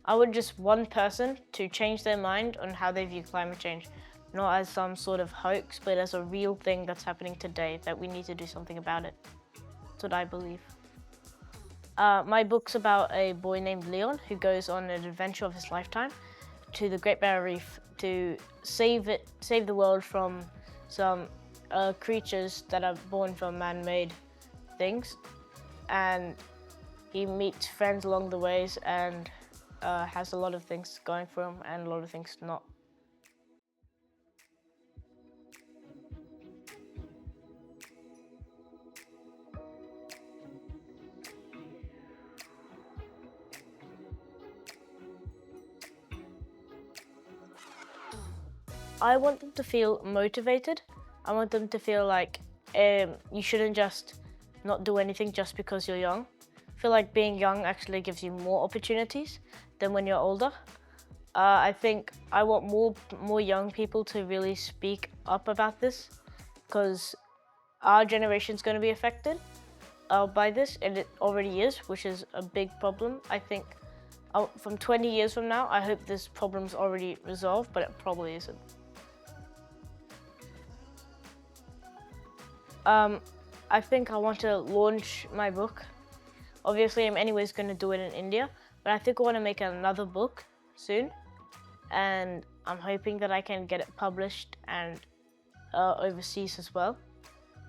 I would just one person to change their mind on how they view climate change, not as some sort of hoax, but as a real thing that's happening today that we need to do something about it. That's what I believe. My book's about a boy named Leon who goes on an adventure of his lifetime to the Great Barrier Reef to save the world from some creatures that are born from man-made things, and he meets friends along the ways and has a lot of things going for him and a lot of things not. I want them to feel motivated. I want them to feel like you shouldn't just not do anything just because you're young. I feel like being young actually gives you more opportunities than when you're older. I think I want more young people to really speak up about this, because our generation's going to be affected by this, and it already is, which is a big problem. I think from 20 years from now, I hope this problem's already resolved, but it probably isn't. I think I want to launch my book. Obviously, I'm anyways going to do it in India, but I think I want to make another book soon, and I'm hoping that I can get it published and overseas as well.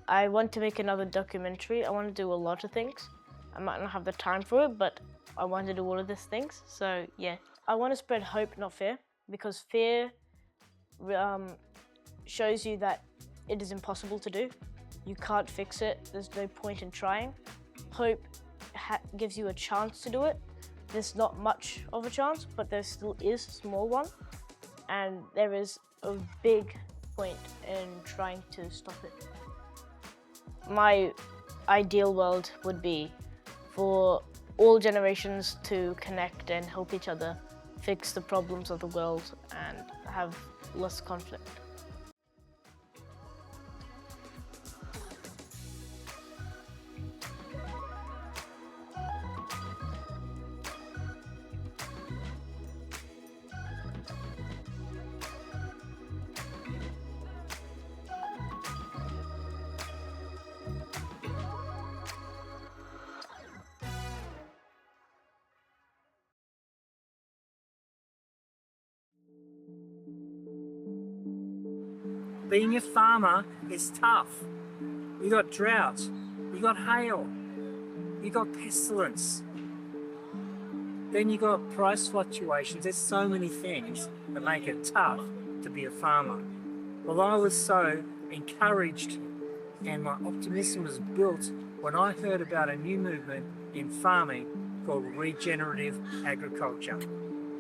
I want to make another documentary. I want to do a lot of things. I might not have the time for it, but I want to do all of these things. So yeah, I want to spread hope, not fear, because fear shows you that it is impossible to do. You can't fix it. There's no point in trying. Hope gives you a chance to do it. There's not much of a chance, but there still is a small one. And there is a big point in trying to stop it. My ideal world would be for all generations to connect and help each other fix the problems of the world and have less conflict. Being a farmer is tough. You got drought, you got hail, you got pestilence, then you got price fluctuations. There's so many things that make it tough to be a farmer. Well, I was so encouraged and my optimism was built when I heard about a new movement in farming called regenerative agriculture.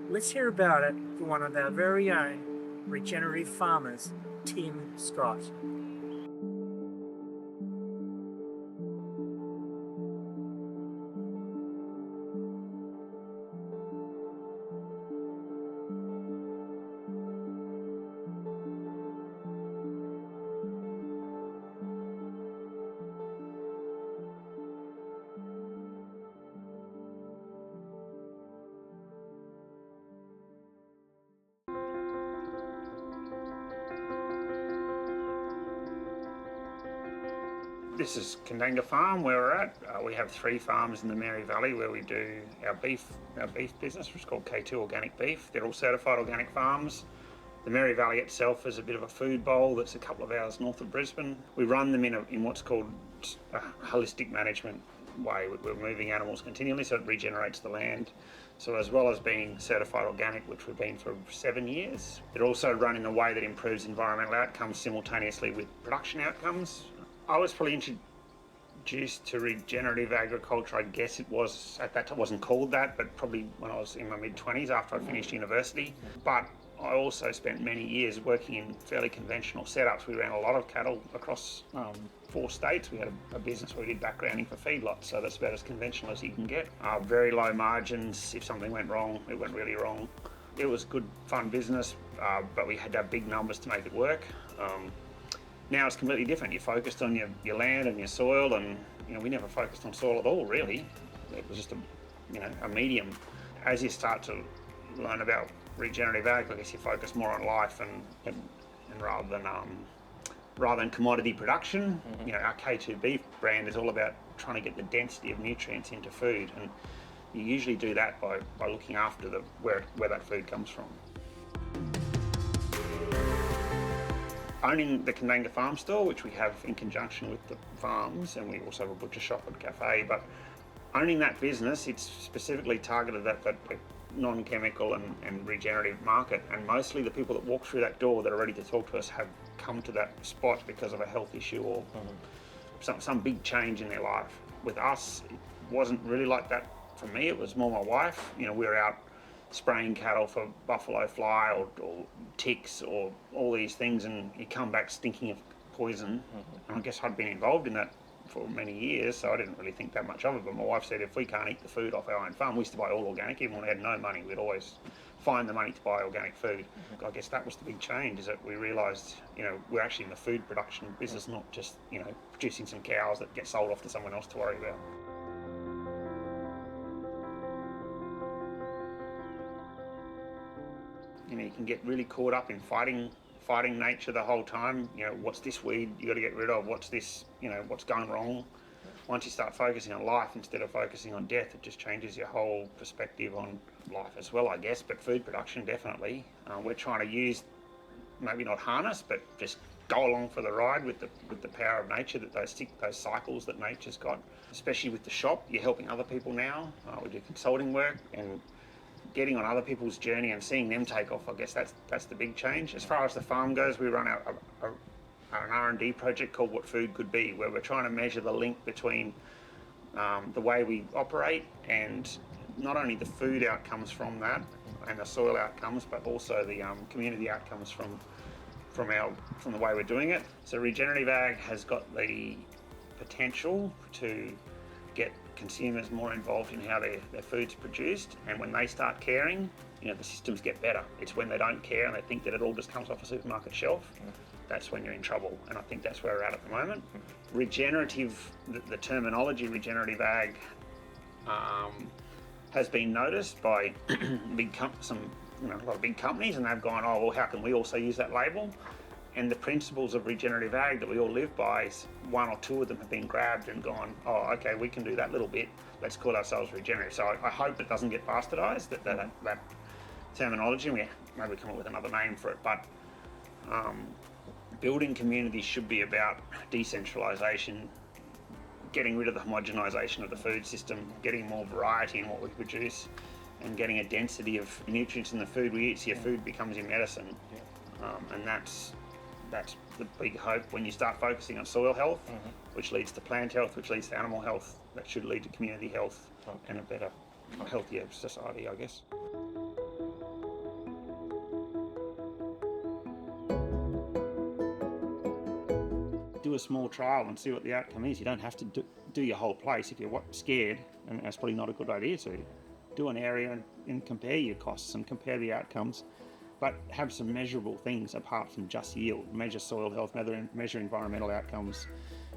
Let's hear about it from one of our very own regenerative farmers, Tim Scott. This is Kandanga Farm where we're at. We have 3 farms in the Mary Valley where we do our beef business, which is called K2 Organic Beef. They're all certified organic farms. The Mary Valley itself is a bit of a food bowl that's a couple of hours north of Brisbane. We run them in what's called a holistic management way. We're moving animals continually so it regenerates the land. So as well as being certified organic, which we've been for 7 years, they're also run in a way that improves environmental outcomes simultaneously with production outcomes. I was probably introduced to regenerative agriculture, I guess it was, at that time, it wasn't called that, but probably when I was in my mid-20s after I finished university. But I also spent many years working in fairly conventional setups. We ran a lot of cattle across 4 states. We had a business where we did backgrounding for feedlots, so that's about as conventional as you can get. Very low margins. If something went wrong, it went really wrong. It was good, fun business, but we had to have big numbers to make it work. Now it's completely different. You're focused on your land and your soil, and we never focused on soil at all, really. It was just a medium. As you start to learn about regenerative ag, I guess you focus more on life and rather than commodity production. Our K2 beef brand is all about trying to get the density of nutrients into food, and you usually do that by looking after where that food comes from. Owning the Kandanga Farm Store, which we have in conjunction with the farms, and we also have a butcher shop and cafe, but owning that business, it's specifically targeted at that non-chemical and regenerative market, and mostly the people that walk through that door that are ready to talk to us have come to that spot because of a health issue or some big change in their life. With us, it wasn't really like that. For me, it was more my wife. We were out spraying cattle for buffalo fly or ticks or all these things, and you come back stinking of poison. And I guess I'd been involved in that for many years, so I didn't really think that much of it. But my wife said if we can't eat the food off our own farm, we used to buy all organic. Even when we had no money, we'd always find the money to buy organic food. I guess that was the big change, is that we realised, we're actually in the food production business, not just, producing some cows that get sold off to someone else to worry about. You can get really caught up in fighting nature the whole time. What's this weed you got to get rid of? What's this? What's going wrong? Once you start focusing on life instead of focusing on death, it just changes your whole perspective on life as well, I guess. But food production, definitely. We're trying to use, maybe not harness, but just go along for the ride with the power of nature, that those cycles that nature's got. Especially with the shop, you're helping other people now. We do consulting work and getting on other people's journey and seeing them take off. I guess that's the big change. As far as the farm goes, we run an R&D project called What Food Could Be, where we're trying to measure the link between the way we operate and not only the food outcomes from that and the soil outcomes, but also the community outcomes from the way we're doing it. So regenerative ag has got the potential to get consumers more involved in how their food's produced, and when they start caring, the systems get better. It's when they don't care and they think that it all just comes off a supermarket shelf, that's when you're in trouble, and I think that's where we're at the moment. Regenerative, the terminology regenerative ag has been noticed by a lot of big companies, and they've gone, oh well, how can we also use that label? And the principles of regenerative ag that we all live by, 1 or 2 of them have been grabbed and gone, oh, okay, we can do that little bit. Let's call ourselves regenerative. So I hope it doesn't get bastardised, that terminology. Maybe we come up with another name for it. But building communities should be about decentralisation, getting rid of the homogenisation of the food system, getting more variety in what we produce, and getting a density of nutrients in the food we eat, so your food becomes your medicine. And that's the big hope. When you start focusing on soil health, which leads to plant health, which leads to animal health, that should lead to community health and a better, healthier society, I guess. Do a small trial and see what the outcome is. You don't have to do your whole place. If you're scared, and that's probably not a good idea to do an area and compare your costs and compare the outcomes. But have some measurable things apart from just yield. Measure soil health, measure environmental outcomes.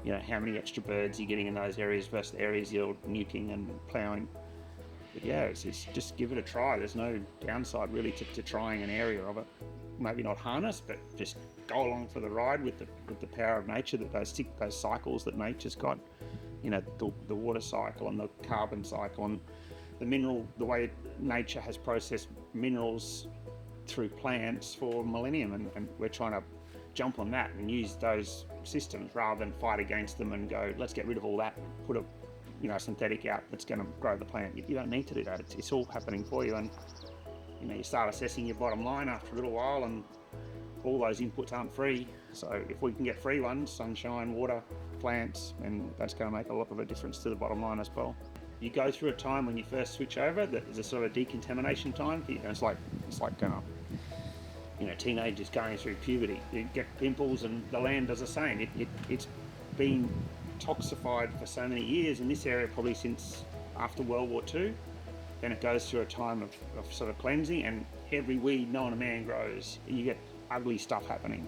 How many extra birds you're getting in those areas versus the areas you're nuking and ploughing. But yeah, it's just give it a try. There's no downside really to trying an area of it. maybe not harness, but just go along for the ride with the power of nature, that those cycles that nature's got, you know, the water cycle and the carbon cycle and the mineral, the way nature has processed minerals through plants for millennium, and we're trying to jump on that and use those systems rather than fight against them and go, let's get rid of all that, put a, you know, synthetic out that's going to grow the plant. You don't need to do that. It's all happening for you, and you know, you start assessing your bottom line after a little while, and all those inputs aren't free. So if we can get free ones, sunshine, water, plants, and that's going to make a lot of a difference to the bottom line as well. You go through a time when you first switch over that is a sort of decontamination time. You know, it's like you know, teenagers going through puberty. You get pimples, and the land does the same. It's been toxified for so many years in this area, probably since after World War II. Then it goes through a time of sort of cleansing, and every weed known a man grows. You get ugly stuff happening.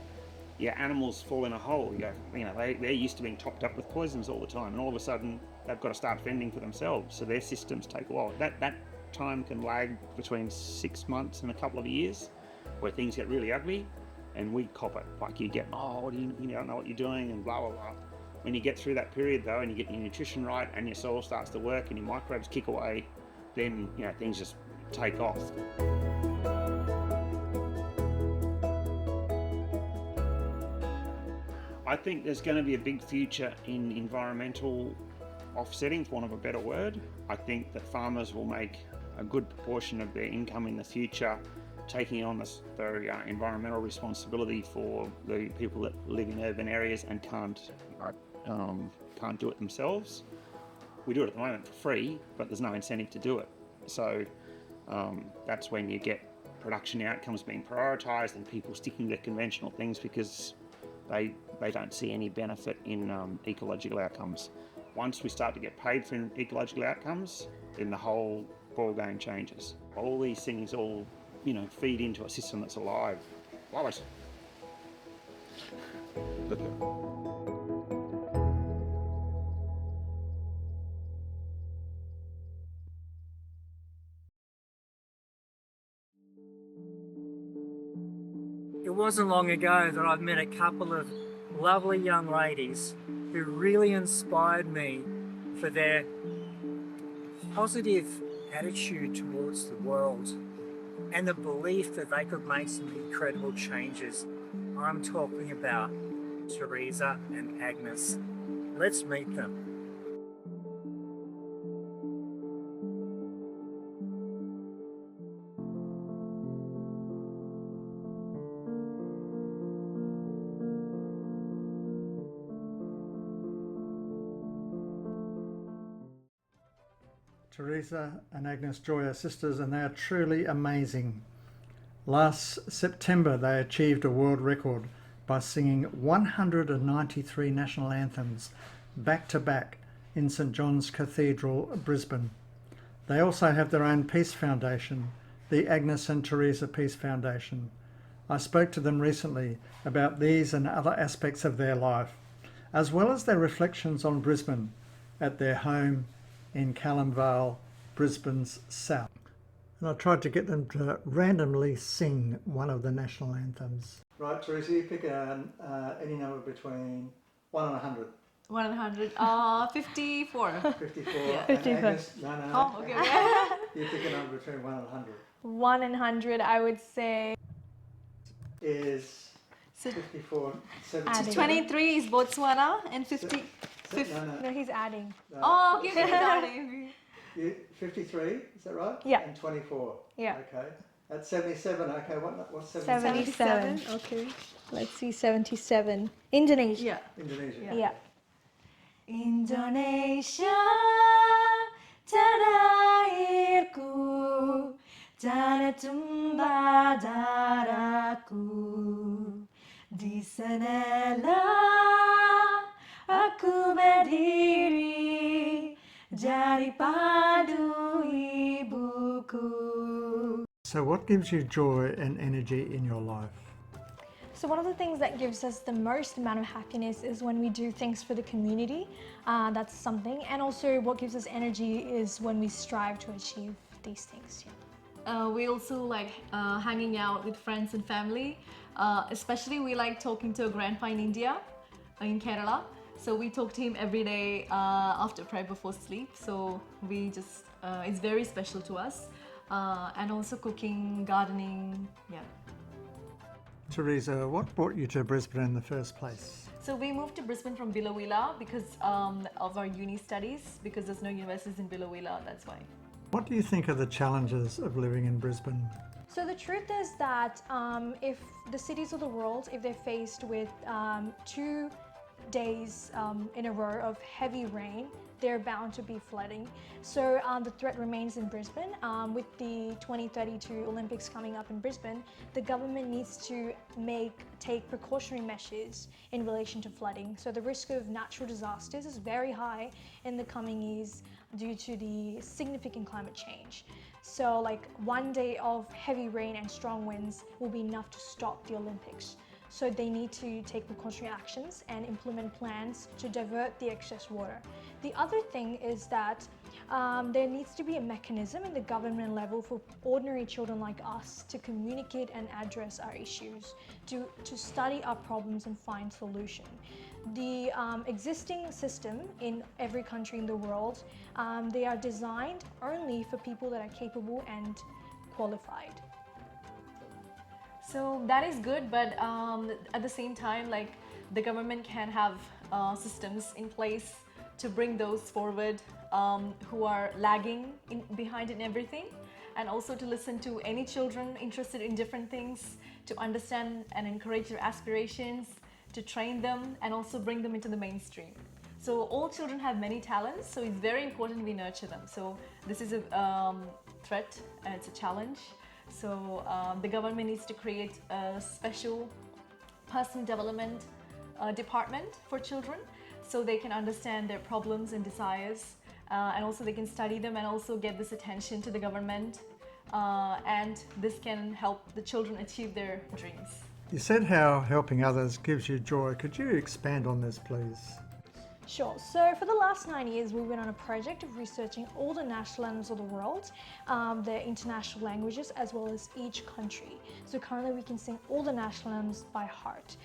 Yeah, animals fall in a hole. You know, they're used to being topped up with poisons all the time, and all of a sudden they've got to start fending for themselves. So their systems take a while. That time can lag between 6 months and a couple of years, where things get really ugly, and we cop it. Like you get, oh, you don't know what you're doing, and blah blah blah. When you get through that period though, and you get your nutrition right, and your soil starts to work, and your microbes kick away, then you know, things just take off. I think there's going to be a big future in environmental offsetting, for want of a better word. I think that farmers will make a good proportion of their income in the future taking on the environmental responsibility for the people that live in urban areas and can't do it themselves. We do it at the moment for free, but there's no incentive to do it. So that's when you get production outcomes being prioritised and people sticking to conventional things because they don't see any benefit in ecological outcomes. Once we start to get paid for ecological outcomes, then the whole ball game changes. All these things all, you know, feed into a system that's alive. Wallace. It wasn't long ago that I met a couple of lovely young ladies who really inspired me for their positive attitude towards the world and the belief that they could make some incredible changes. I'm talking about Teresa and Agnes. Let's meet them. Teresa and Agnes Joy are sisters, and they are truly amazing. Last September they achieved a world record by singing 193 national anthems back to back in St John's Cathedral, Brisbane. They also have their own peace foundation, the Agnes and Teresa Peace Foundation. I spoke to them recently about these and other aspects of their life, as well as their reflections on Brisbane at their home in Callum Vale, Brisbane's south. And I tried to get them to randomly sing one of the national anthems. Right, Teresa, you pick any number between 1 and 100. 1 and 100. 54. 54. Yeah. 54. Agnes, no. Oh, okay. You pick a number between 1 and 100. 1 and 100, I would say. Is 54, 72. 23 is Botswana and 50. No, he's adding. No. Oh, okay, he's adding. 53, is that right? Yeah. And 24. Yeah. Okay. That's 77. Okay, what's 77. Okay. Let's see, 77. Indonesia. Yeah. Indonesia. Yeah. Indonesia, tanah airku, tanah tumpah darahku, di sanalah aku berdiri, jadi padu ibuku. So what gives you joy and energy in your life? So one of the things that gives us the most amount of happiness is when we do things for the community. That's something. And also what gives us energy is when we strive to achieve these things. Yeah. We also like hanging out with friends and family. Especially we like talking to a grandpa in India, in Kerala. So we talk to him every day after prayer before sleep. So we just, it's very special to us. And also cooking, gardening, yeah. Teresa, what brought you to Brisbane in the first place? So we moved to Brisbane from Billawila because of our uni studies, because there's no universities in Billawila, that's why. What do you think are the challenges of living in Brisbane? So the truth is that if the cities of the world, if they're faced with 2 days in a row of heavy rain, they're bound to be flooding. So the threat remains in Brisbane. With the 2032 Olympics coming up in Brisbane, the government needs to take precautionary measures in relation to flooding. So the risk of natural disasters is very high in the coming years due to the significant climate change. So like 1 day of heavy rain and strong winds will be enough to stop the Olympics. So they need to take precautionary actions and implement plans to divert the excess water. The other thing is that there needs to be a mechanism in the government level for ordinary children like us to communicate and address our issues, to study our problems and find solution. The existing system in every country in the world, they are designed only for people that are capable and qualified. So that is good, but at the same time, like the government can have systems in place to bring those forward who are lagging behind in everything, and also to listen to any children interested in different things, to understand and encourage their aspirations, to train them and also bring them into the mainstream. So all children have many talents, so it's very important we nurture them. So this is a threat and it's a challenge. So the government needs to create a special personal development department for children so they can understand their problems and desires, and also they can study them and also get this attention to the government, and this can help the children achieve their dreams. You said how helping others gives you joy. Could you expand on this, please? Sure. So for the last 9 years, we've been on a project of researching all the national anthems of the world, the international languages, as well as each country. So currently we can sing all the national anthems by heart.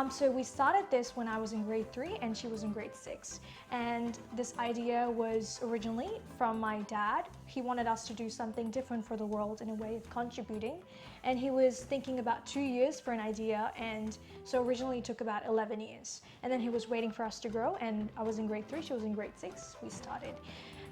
So we started this when I was in grade 3 and she was in grade 6. And this idea was originally from my dad. He wanted us to do something different for the world in a way of contributing. And he was thinking about 2 years for an idea, and so originally it took about 11 years. And then he was waiting for us to grow, and I was in grade 3, she was in grade 6, we started.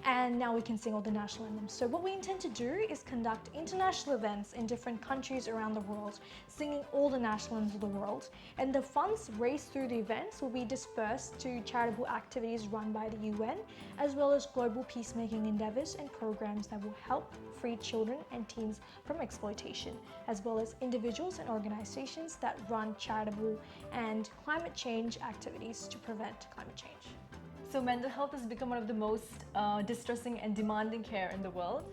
And now we can sing all the national anthems. So what we intend to do is conduct international events in different countries around the world, singing all the national anthems of the world. And the funds raised through the events will be dispersed to charitable activities run by the UN, as well as global peacemaking endeavors and programs that will help free children and teens from exploitation, as well as individuals and organizations that run charitable and climate change activities to prevent climate change. So mental health has become one of the most distressing and demanding care in the world.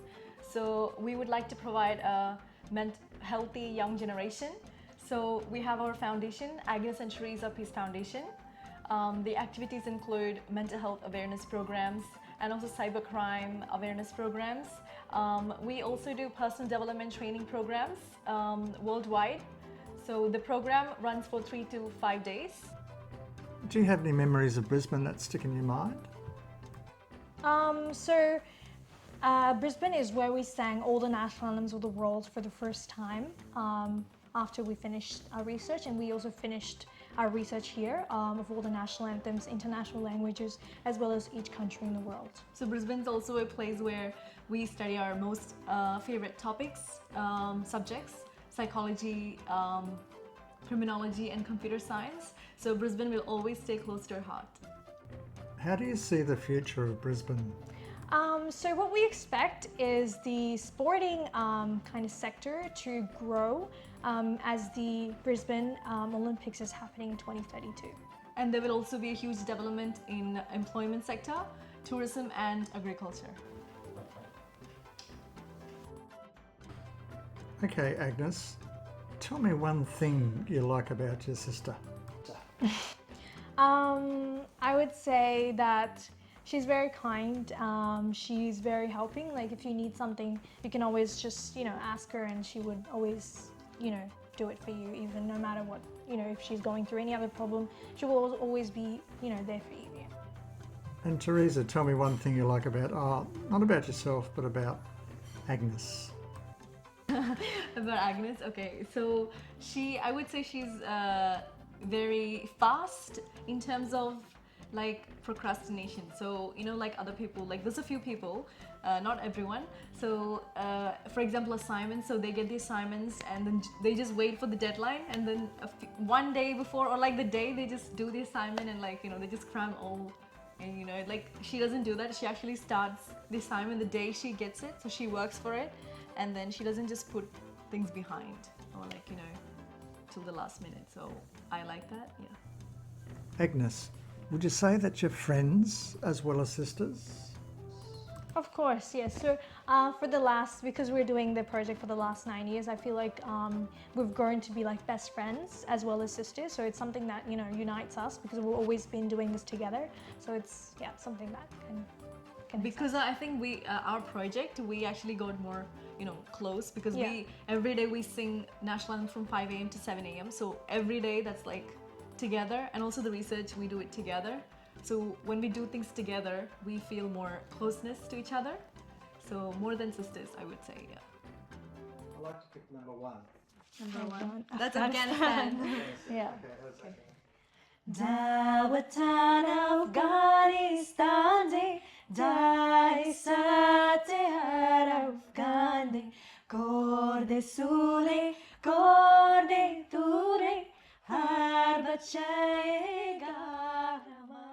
So we would like to provide a healthy young generation. So we have our foundation, Agnes and Teresa Peace Foundation. The activities include mental health awareness programs and also cybercrime awareness programs. We also do personal development training programs worldwide. So the program runs for 3 to 5 days. Do you have any memories of Brisbane that stick in your mind? Brisbane is where we sang all the national anthems of the world for the first time after we finished our research, and we also finished our research here of all the national anthems, international languages, as well as each country in the world. So Brisbane is also a place where we study our most favorite topics, subjects, psychology, criminology and computer science. So Brisbane will always stay close to our heart. How do you see the future of Brisbane? So what we expect is the sporting kind of sector to grow as the Brisbane Olympics is happening in 2032. And there will also be a huge development in employment sector, tourism and agriculture. Okay, Agnes, tell me one thing you like about your sister. I would say that She's very kind. She's very helping. Like if you need something, you can always just, ask her and she would always, do it for you, even no matter what, if she's going through any other problem, she will always be, there for you. Yeah. And Teresa, tell me one thing you like about, not about yourself, but about Agnes. About Agnes, okay, so I would say she's very fast in terms of like procrastination. So like other people, like there's a few people, not everyone. So for example, assignments, so they get the assignments and then they just wait for the deadline, and then one day before or like the day they just do the assignment, and like they just cram all. And like she doesn't do that. She actually starts the assignment the day she gets it, so she works for it, and then she doesn't just put things behind or like till the last minute. So I like that. Yeah. Agnes, would you say that you're friends as well as sisters? Of course, yes. So because we're doing the project for the last 9 years, I feel like we've grown to be like best friends as well as sisters. So it's something that unites us because we've always been doing this together. So it's something that can because I think our project we actually got more close because Yeah. every day we sing national anthem from 5 a.m. to 7 a.m. So every day that's like together, and also the research we do it together. So when we do things together, we feel more closeness to each other. So more than sisters, I would say, yeah. I like to pick number one. Number one. That's Afghanistan. Yeah. Okay. Dawatan Afghanistan de Dai Sate Har Afghan de Korde Sule Korde Ture Har Bachayega Raman.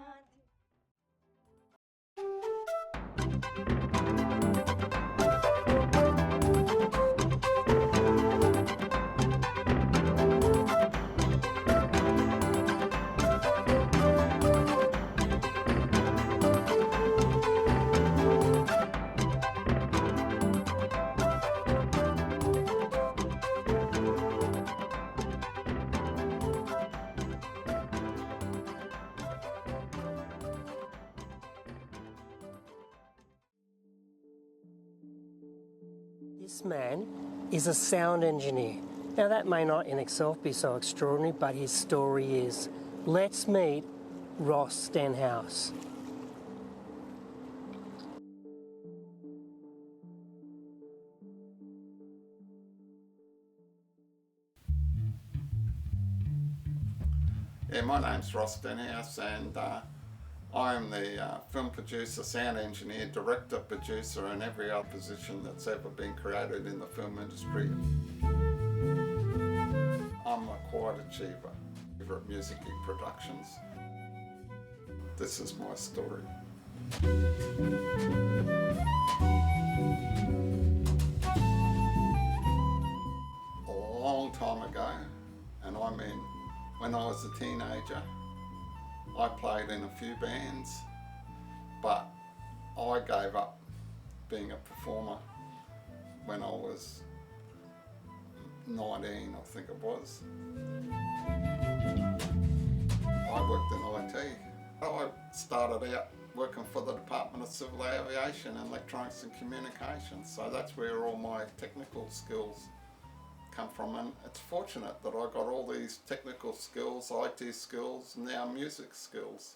This man is a sound engineer. Now that may not in itself be so extraordinary, but his story is. Let's meet Ross Stenhouse. Yeah, my name's Ross Stenhouse, and I'm the film producer, sound engineer, director, producer, and every other position that's ever been created in the film industry. I'm a quiet achiever at Music Geek Productions. This is my story. A long time ago, and I mean when I was a teenager, I played in a few bands, but I gave up being a performer when I was 19, I think it was. I worked in IT. I started out working for the Department of Civil Aviation and Electronics and Communications, so that's where all my technical skills come from, and it's fortunate that I got all these technical skills, IT skills, now music skills.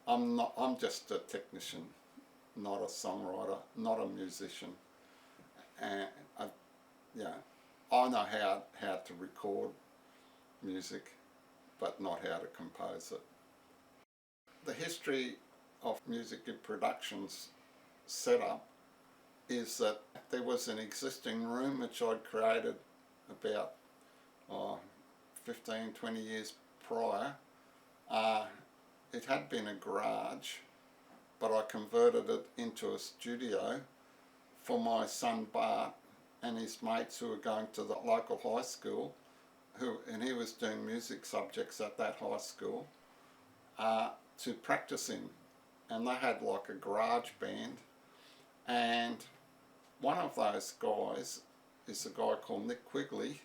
I'm just a technician, not a songwriter, not a musician, and I know how to record music, but not how to compose it. The history of Music in Productions setup is that there was an existing room which I'd created about 15, 20 years prior. It had been a garage, but I converted it into a studio for my son Bart and his mates who were going to the local high school, and he was doing music subjects at that high school, to practice in. And they had like a garage band, and one of those guys is a guy called Nick Quigley,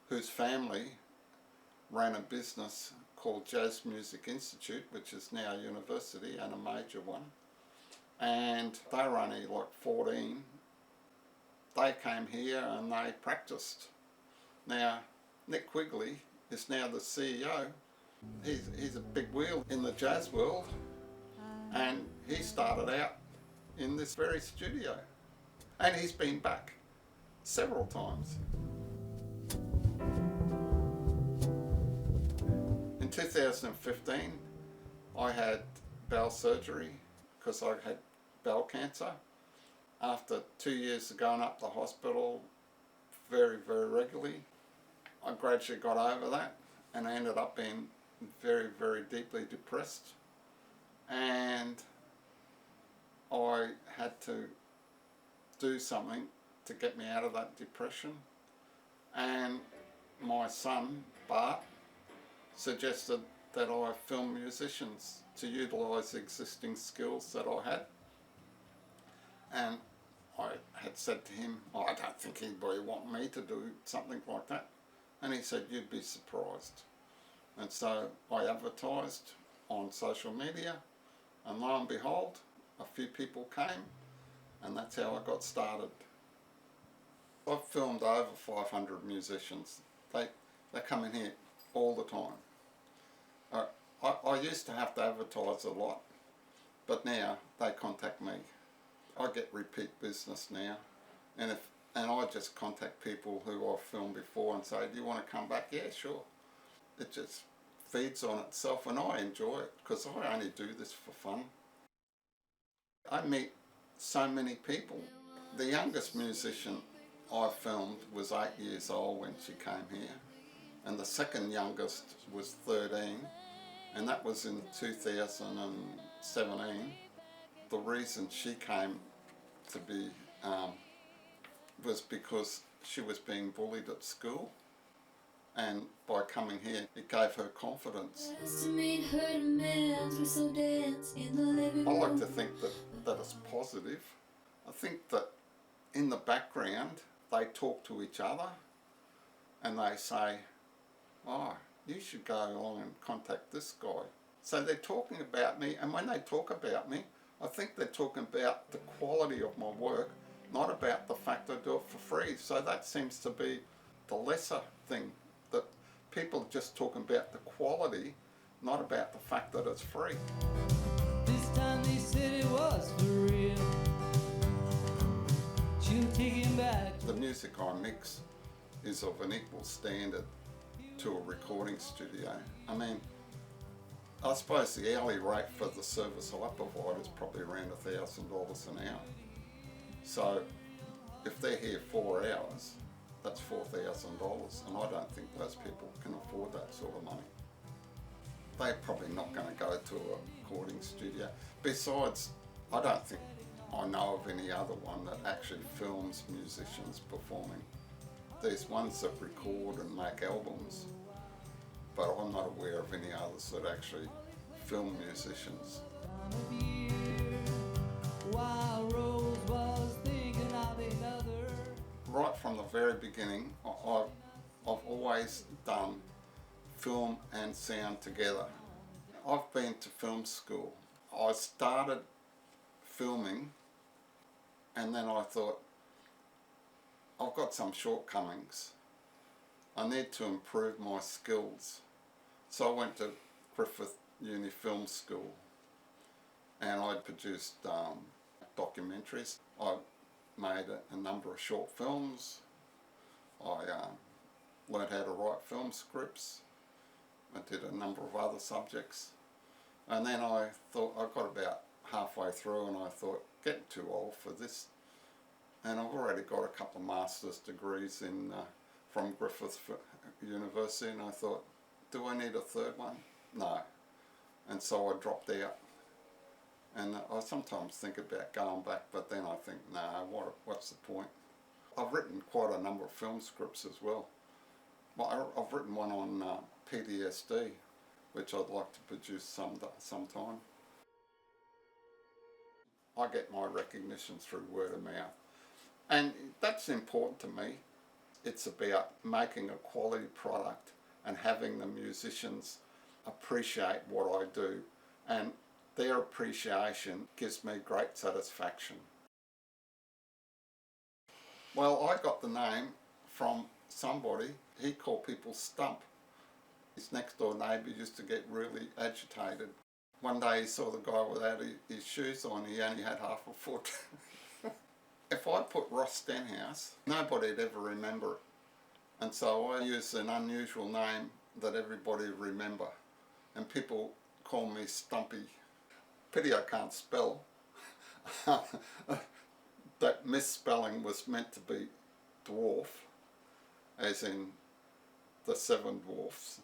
whose family ran a business called Jazz Music Institute, which is now a university and a major one. And they were only like 14. They came here and they practiced. Now, Nick Quigley is now the CEO. He's a big wheel in the jazz world, and he started out in this very studio. And he's been back several times. In 2015, I had bowel surgery because I had bowel cancer. After 2 years of going up to the hospital very, very regularly, I gradually got over that, and I ended up being very, very deeply depressed. And I had to do something to get me out of that depression. And my son, Bart, suggested that I film musicians to utilise existing skills that I had. And I had said to him, oh, I don't think anybody would want me to do something like that. And he said, you'd be surprised. And so I advertised on social media, and lo and behold, a few people came, and that's how I got started. I've filmed over 500 musicians. They come in here all the time. I used to have to advertise a lot, but now they contact me. I get repeat business now, and I just contact people who I've filmed before and say, do you want to come back? Yeah, sure. It just feeds on itself, and I enjoy it because I only do this for fun. I meet so many people. The youngest musician I filmed was 8 years old when she came here, and the second youngest was 13, and that was in 2017. The reason she came to be was because she was being bullied at school, and by coming here it gave her confidence. I like to think that it's positive. I think that in the background they talk to each other and they say, oh, you should go along and contact this guy. So they're talking about me, and when they talk about me, I think they're talking about the quality of my work, not about the fact I do it for free. So that seems to be the lesser thing, that people are just talking about the quality, not about the fact that it's free. This time they said it was for real. She'll take him back. The music I mix is of an equal standard to a recording studio. I mean, I suppose the hourly rate for the service I provide is probably around $1,000 an hour. So if they're here 4 hours, that's $4,000, and I don't think those people can afford that sort of money. They're probably not going to go to a recording studio. Besides, I don't think I know of any other one that actually films musicians performing. There's ones that record and make albums, but I'm not aware of any others that actually film musicians. Right from the very beginning, I've always done film and sound together. I've been to film school. I started filming, and then I thought, I've got some shortcomings. I need to improve my skills. So I went to Griffith Uni Film School, and I produced documentaries. I made a number of short films. I learned how to write film scripts. I did a number of other subjects. And then I thought, I got about halfway through and I thought, getting too old for this. And I've already got a couple of master's degrees from Griffith University, and I thought, do I need a third one? No. And so I dropped out. And I sometimes think about going back, but then I think, nah, what's the point? I've written quite a number of film scripts as well. I've written one on PTSD, which I'd like to produce sometime. I get my recognition through word of mouth. And that's important to me. It's about making a quality product and having the musicians appreciate what I do, and their appreciation gives me great satisfaction. Well, I got the name from somebody. He called people Stump. His next door neighbour used to get really agitated. One day he saw the guy without his shoes on, he only had half a foot. If I put Ross Stenhouse, nobody'd ever remember it. And so I use an unusual name that everybody remember. And people call me Stumpy. Pity I can't spell. That misspelling was meant to be dwarf, as in the 7 dwarfs.